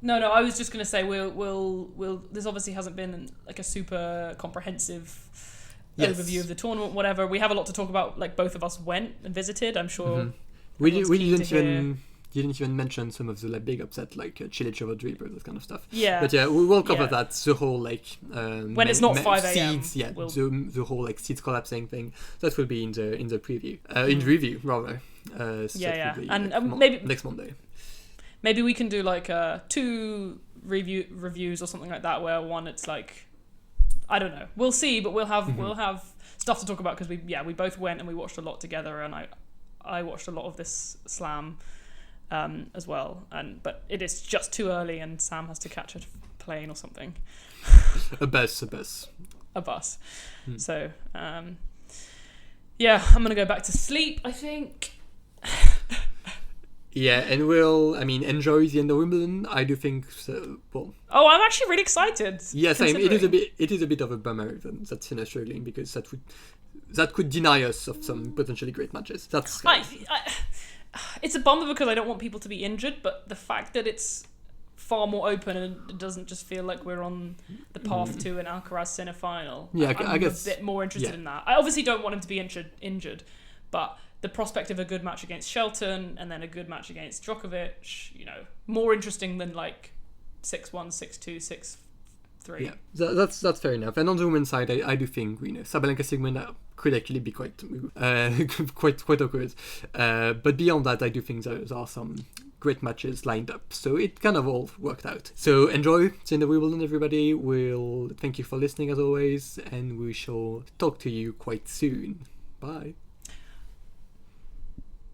No. I was just gonna say we'll. This obviously hasn't been like a super comprehensive overview of the tournament. Whatever. We have a lot to talk about. Like both of us went and visited. I'm sure. We didn't even mention some of the big upset like Cilic over Draper, that kind of stuff. Yeah. But yeah, we will cover that. The whole like when it's not 5 a.m. seeds, the whole like seeds collapsing thing. That will be in the preview, in the review rather. And maybe next Monday. Maybe we can do like 2 reviews or something like that, where one it's like, I don't know. We'll see, but we'll have stuff to talk about because we both went and we watched a lot together, and I watched a lot of this slam. As well, but it is just too early, and Sam has to catch a plane or something. A bus. So, I'm gonna go back to sleep, I think. Yeah, and we'll enjoy the end of Wimbledon. I do think so. Well, I'm actually really excited. Yeah, same. It is a bit of a bummer that Sinner struggling because that could deny us of some potentially great matches. That's. It's a bummer because I don't want people to be injured, but the fact that it's far more open and it doesn't just feel like we're on the path to an Alcaraz Sinner final. Yeah, I'm I guess, a bit more interested in that. I obviously don't want him to be injured, but the prospect of a good match against Shelton and then a good match against Djokovic, more interesting than like 6-1, 6-2, 3. Yeah, that's fair enough. And on the women's side, I do think Sabalenka Sigmund could actually be quite awkward. But beyond that, I do think there are some great matches lined up. So it kind of all worked out. So enjoy the end of Wimbledon, everybody. We'll thank you for listening as always, and we shall talk to you quite soon. Bye.